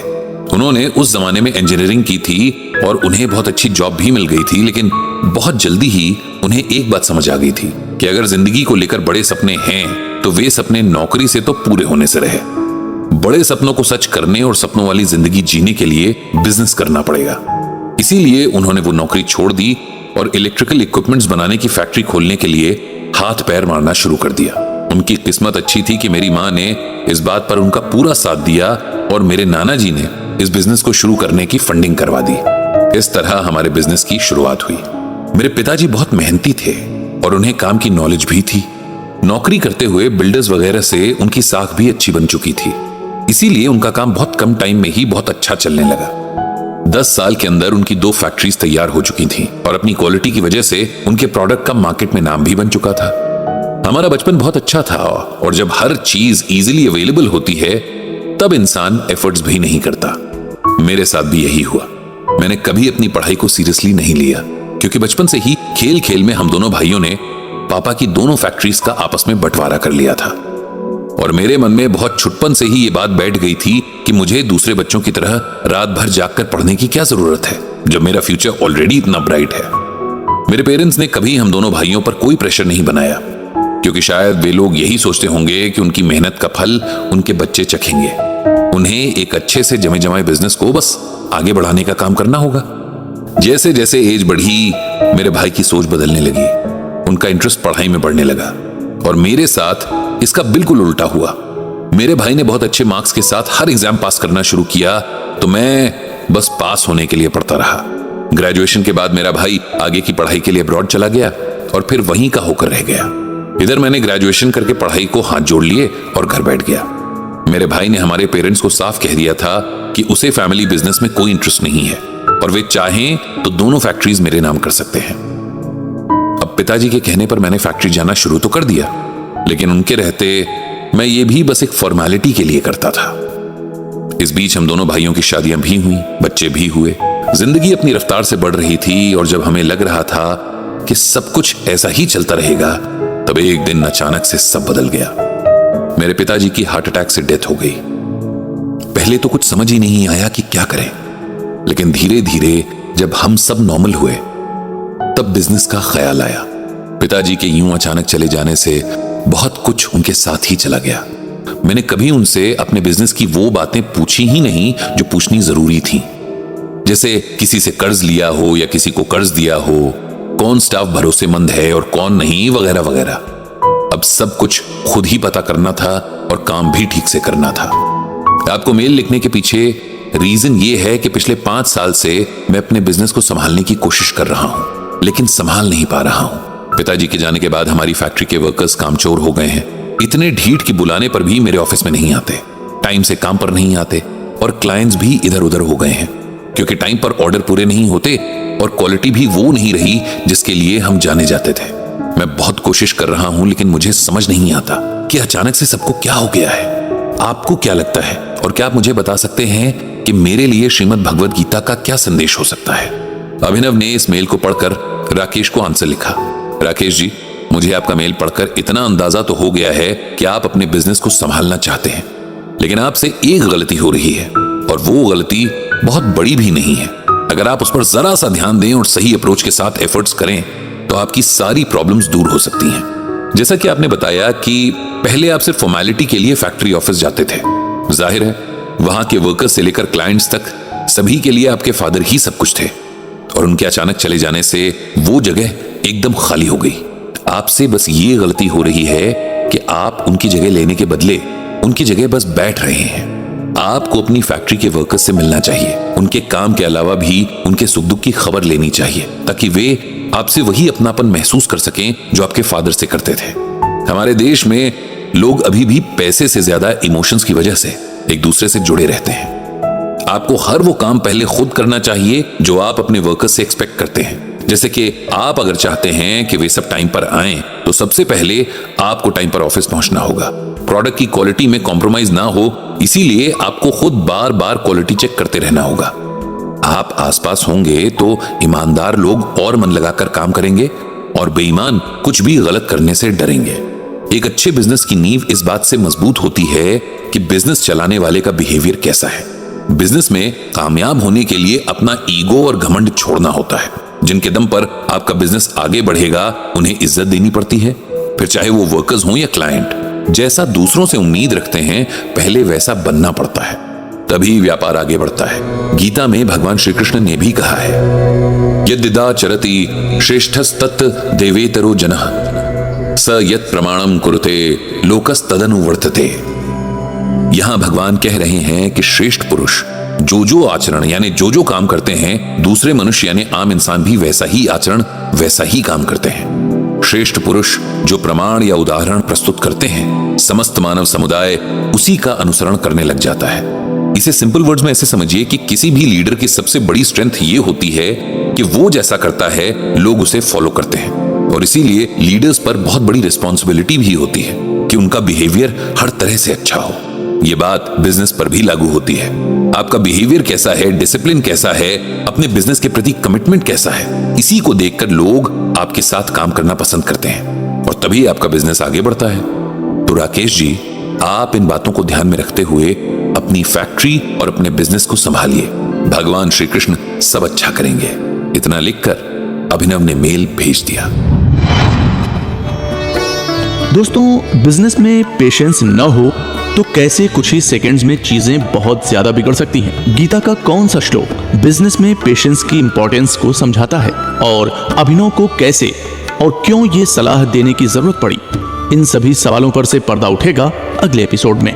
उन्होंने उस जमाने में इंजीनियरिंग की थी और उन्हें बहुत अच्छी जॉब भी मिल गई थी, लेकिन बहुत जल्दी ही उन्हें एक बात समझ आ गई थी कि अगर जिंदगी को लेकर बड़े सपने हैं तो वे सपने नौकरी से तो पूरे होने से रहे। बड़े सपनों को सच करने और सपनों वाली जिंदगी जीने के लिए बिजनेस करना पड़ेगा। इसीलिए उन्होंने वो नौकरी छोड़ दी और इलेक्ट्रिकल इक्विपमेंट्स बनाने की फैक्ट्री खोलने के लिए हाथ पैर मारना शुरू कर दिया। उनकी किस्मत अच्छी थी कि मेरी मां ने इस बात पर उनका पूरा साथ दिया और मेरे नाना जी ने इस बिजनेस को शुरू करने की फंडिंग करवा दी। इस तरह हमारे बिजनेस की शुरुआत हुई। मेरे पिताजी बहुत मेहनती थे और उन्हें काम की नॉलेज भी थी। नौकरी करते हुए बिल्डर्स वगैरह से उनकी साख भी अच्छी बन चुकी थी, इसीलिए उनका काम बहुत कम टाइम में ही बहुत अच्छा चलने लगा। 10 साल के अंदर उनकी 2 फैक्ट्रीज तैयार हो चुकी थी और अपनी क्वालिटी की वजह से उनके प्रोडक्ट का मार्केट में नाम भी बन चुका था। हमारा बचपन बहुत अच्छा था, और जब हर चीज इजीली अवेलेबल होती है तब इंसान एफर्ट्स भी नहीं करता। मेरे साथ भी यही हुआ। मैंने कभी अपनी पढ़ाई को सीरियसली नहीं लिया, क्योंकि बचपन से ही खेल खेल में हम दोनों भाइयों ने पापा की दोनों फैक्ट्रीज का आपस में बंटवारा कर लिया था। और मेरे मन में बहुत छुटपन से ही ये बात बैठ गई थी कि मुझे दूसरे बच्चों की तरह रात भर जागकर पढ़ने की क्या जरूरत है, जब मेरा फ्यूचर ऑलरेडी इतना ब्राइट है। मेरे पेरेंट्स ने कभी हम दोनों भाइयों पर कोई प्रेशर नहीं बनाया, क्योंकि शायद वे लोग यही सोचते होंगे कि उनकी मेहनत का फल उनके बच्चे चखेंगे। उन्हें एक अच्छे से जमे जमाए बिजनेस को बस आगे बढ़ाने का काम करना होगा। जैसे जैसे एज बढ़ी, मेरे भाई की सोच बदलने लगी। उनका इंटरेस्ट पढ़ाई में बढ़ने लगा, और मेरे साथ इसका बिल्कुल उल्टा हुआ। मेरे भाई ने बहुत अच्छे मार्क्स के साथ हर एग्जाम पास करना शुरू किया, तो मैं बस पास होने के लिए पढ़ता रहा। ग्रेजुएशन के बाद मेरा भाई आगे की पढ़ाई के लिए अब्रॉड चला गया और फिर वहीं का होकर रह गया। इधर मैंने ग्रेजुएशन करके पढ़ाई को हाथ जोड़ लिए और घर बैठ गया। मेरे भाई ने हमारे पेरेंट्स को साफ कह दिया था कि उसे फैमिली बिजनेस में कोई इंटरेस्ट नहीं है, और वे चाहें तो दोनों फैक्ट्रीज मेरे नाम कर सकते हैं। अब पिताजी के कहने पर मैंने फैक्ट्री जाना शुरू तो कर दिया, लेकिन उनके रहते मैं ये भी बस एक फॉर्मेलिटी के लिए करता था। इस बीच हम दोनों भाइयों की शादियां भी हुई, बच्चे भी हुए। जिंदगी अपनी रफ्तार से बढ़ रही थी, और जब हमें लग रहा था कि सब कुछ ऐसा ही चलता रहेगा, तब एक दिन अचानक से सब बदल गया। मेरे पिताजी की हार्ट अटैक से डेथ हो गई। पहले तो कुछ समझ ही नहीं आया कि क्या करें, लेकिन धीरे धीरे जब हम सब नॉर्मल हुए तब बिजनेस का ख्याल आया। पिताजी के यूं अचानक चले जाने से बहुत कुछ उनके साथ ही चला गया। मैंने कभी उनसे अपने बिजनेस की वो बातें पूछी ही नहीं जो पूछनी जरूरी थी, जैसे किसी से कर्ज लिया हो या किसी को कर्ज दिया हो, कौन स्टाफ भरोसेमंद है और कौन नहीं, वगैरह वगैरह। अब सब कुछ खुद ही पता करना था और काम भी ठीक से करना था। आपको मेल लिखने के पीछे रीजन ये है कि पिछले 5 साल से मैं अपने बिजनेस को संभालने की कोशिश कर रहा हूं, लेकिन संभाल नहीं पा रहा हूं। पिताजी के जाने के बाद हमारी फैक्ट्री के वर्कर्स कामचोर हो गए हैं। इतने ढीठ की बुलाने पर भी मेरे ऑफिस में नहीं आते, टाइम से काम पर नहीं आते, और क्लाइंट्स भी इधर उधर हो गए हैं क्योंकि टाइम पर ऑर्डर पूरे नहीं होते और क्वालिटी भी वो नहीं रही जिसके लिए हम जाने जाते थे। मैं बहुत कोशिश कर रहा हूं, लेकिन मुझे समझ नहीं आता कि अचानक से सबको क्या हो गया है। आपको क्या लगता है, और क्या आप मुझे बता सकते हैं कि मेरे लिए श्रीमद् भगवद गीता का क्या संदेश हो सकता है? अभिनव ने इस मेल को पढ़कर राकेश को आंसर लिखा। राकेश जी, मुझे आपका मेल पढ़कर इतना अंदाजा तो हो गया है कि आप अपने बिजनेस को संभालना चाहते हैं, लेकिन आपसे एक गलती हो रही है, और वो गलती बहुत बड़ी भी नहीं है। अगर आप उस पर जरा सा ध्यान दें और सही अप्रोच के साथ एफर्ट्स करें तो आपकी सारी प्रॉब्लम्स दूर हो सकती हैं। जैसा कि आपने बताया कि पहले आप सिर्फ फॉर्मेलिटी के लिए फैक्ट्री ऑफिस जाते थे। जाहिर है वहां के वर्कर्स से लेकर क्लाइंट्स तक सभी के लिए आपके फादर ही सब कुछ थे, और उनके अचानक चले जाने से वो जगह एकदम खाली हो गई। आपसे बस ये गलती हो रही है कि आप उनकी जगह लेने के बदले उनकी जगह बस बैठ रहे हैं। आपको अपनी फैक्ट्री के वर्कर्स से मिलना चाहिए, उनके काम के अलावा भी उनके सुख दुख की खबर लेनी चाहिए, ताकि वे आपसे वही अपनापन महसूस कर सकें जो आपके फादर से करते थे। हमारे देश में लोग अभी भी पैसे से ज्यादा इमोशंस की वजह से एक दूसरे से जुड़े रहते हैं। आपको हर वो काम पहले खुद करना चाहिए जो आप अपने वर्कर्स से एक्सपेक्ट करते हैं। जैसे कि आप अगर चाहते हैं कि वे सब टाइम पर आएं, तो सबसे पहले आपको टाइम पर ऑफिस पहुंचना होगा। प्रोडक्ट की क्वालिटी में कॉम्प्रोमाइज ना हो, इसीलिए आपको खुद बार बार क्वालिटी चेक करते रहना होगा। आप आसपास होंगे तो ईमानदार लोग और मन लगाकर काम करेंगे, और बेईमान कुछ भी गलत करने से डरेंगे। एक अच्छे बिजनेस की नींव इस बात से मजबूत होती है कि बिजनेस चलाने वाले का बिहेवियर कैसा है। बिजनेस में कामयाब होने के लिए अपना ईगो और घमंड छोड़ना होता है। जिनके दम पर आपका बिजनेस आगे बढ़ेगा उन्हें इज्जत देनी पड़ती है, फिर चाहे वो वर्कर्स हों या क्लाइंट। जैसा दूसरों से उम्मीद रखते हैं पहले वैसा बनना पड़ता है, तभी व्यापार आगे बढ़ता है। गीता में भगवान श्री कृष्ण ने भी कहा है, यद्यदा चरति श्रेष्ठस्तत् देवेतरो जनः स यत् प्रमाणम कुरुते लोकस्तदनुवर्तते। यहां भगवान कह रहे हैं कि श्रेष्ठ पुरुष जो आचरण यानी जो काम करते हैं, दूसरे मनुष्य यानी आम इंसान भी वैसा ही आचरण वैसा ही काम करते हैं। श्रेष्ठ पुरुष जो प्रमाण या उदाहरण प्रस्तुत करते हैं, समस्त मानव समुदाय उसी का अनुसरण करने लग जाता है। इसे सिंपल वर्ड्स में ऐसे समझिए कि किसी भी लीडर की सबसे बड़ी स्ट्रेंथ ये होती है कि वो जैसा करता है लोग उसे फॉलो करते हैं, और इसीलिए लीडर्स पर बहुत बड़ी रिस्पॉन्सिबिलिटी भी होती है कि उनका बिहेवियर हर तरह से अच्छा हो। ये बात बिजनेस पर भी लागू होती है। आपका बिहेवियर कैसा है, डिसिप्लिन कैसा है, अपने बिजनेस के प्रति कमिटमेंट कैसा है, इसी को देखकर लोग आपके साथ काम करना पसंद करते हैं, और तभी आपका बिजनेस आगे बढ़ता है। तो राकेश जी, आप इन बातों को ध्यान में रखते हुए अपनी फैक्ट्री और अपने बिजनेस को संभालिए। भगवान श्री कृष्ण सब अच्छा करेंगे। इतना लिखकर अभिनव ने मेल भेज दिया। दोस्तों, बिजनेस में पेशेंस न हो तो कैसे कुछ ही सेकंड्स में चीजें बहुत ज्यादा बिगड़ सकती हैं। गीता का कौन सा श्लोक बिजनेस में पेशेंस की इंपॉर्टेंस को समझाता है, और अभिनव को कैसे और क्यों ये सलाह देने की जरूरत पड़ी, इन सभी सवालों पर से पर्दा उठेगा अगले एपिसोड में।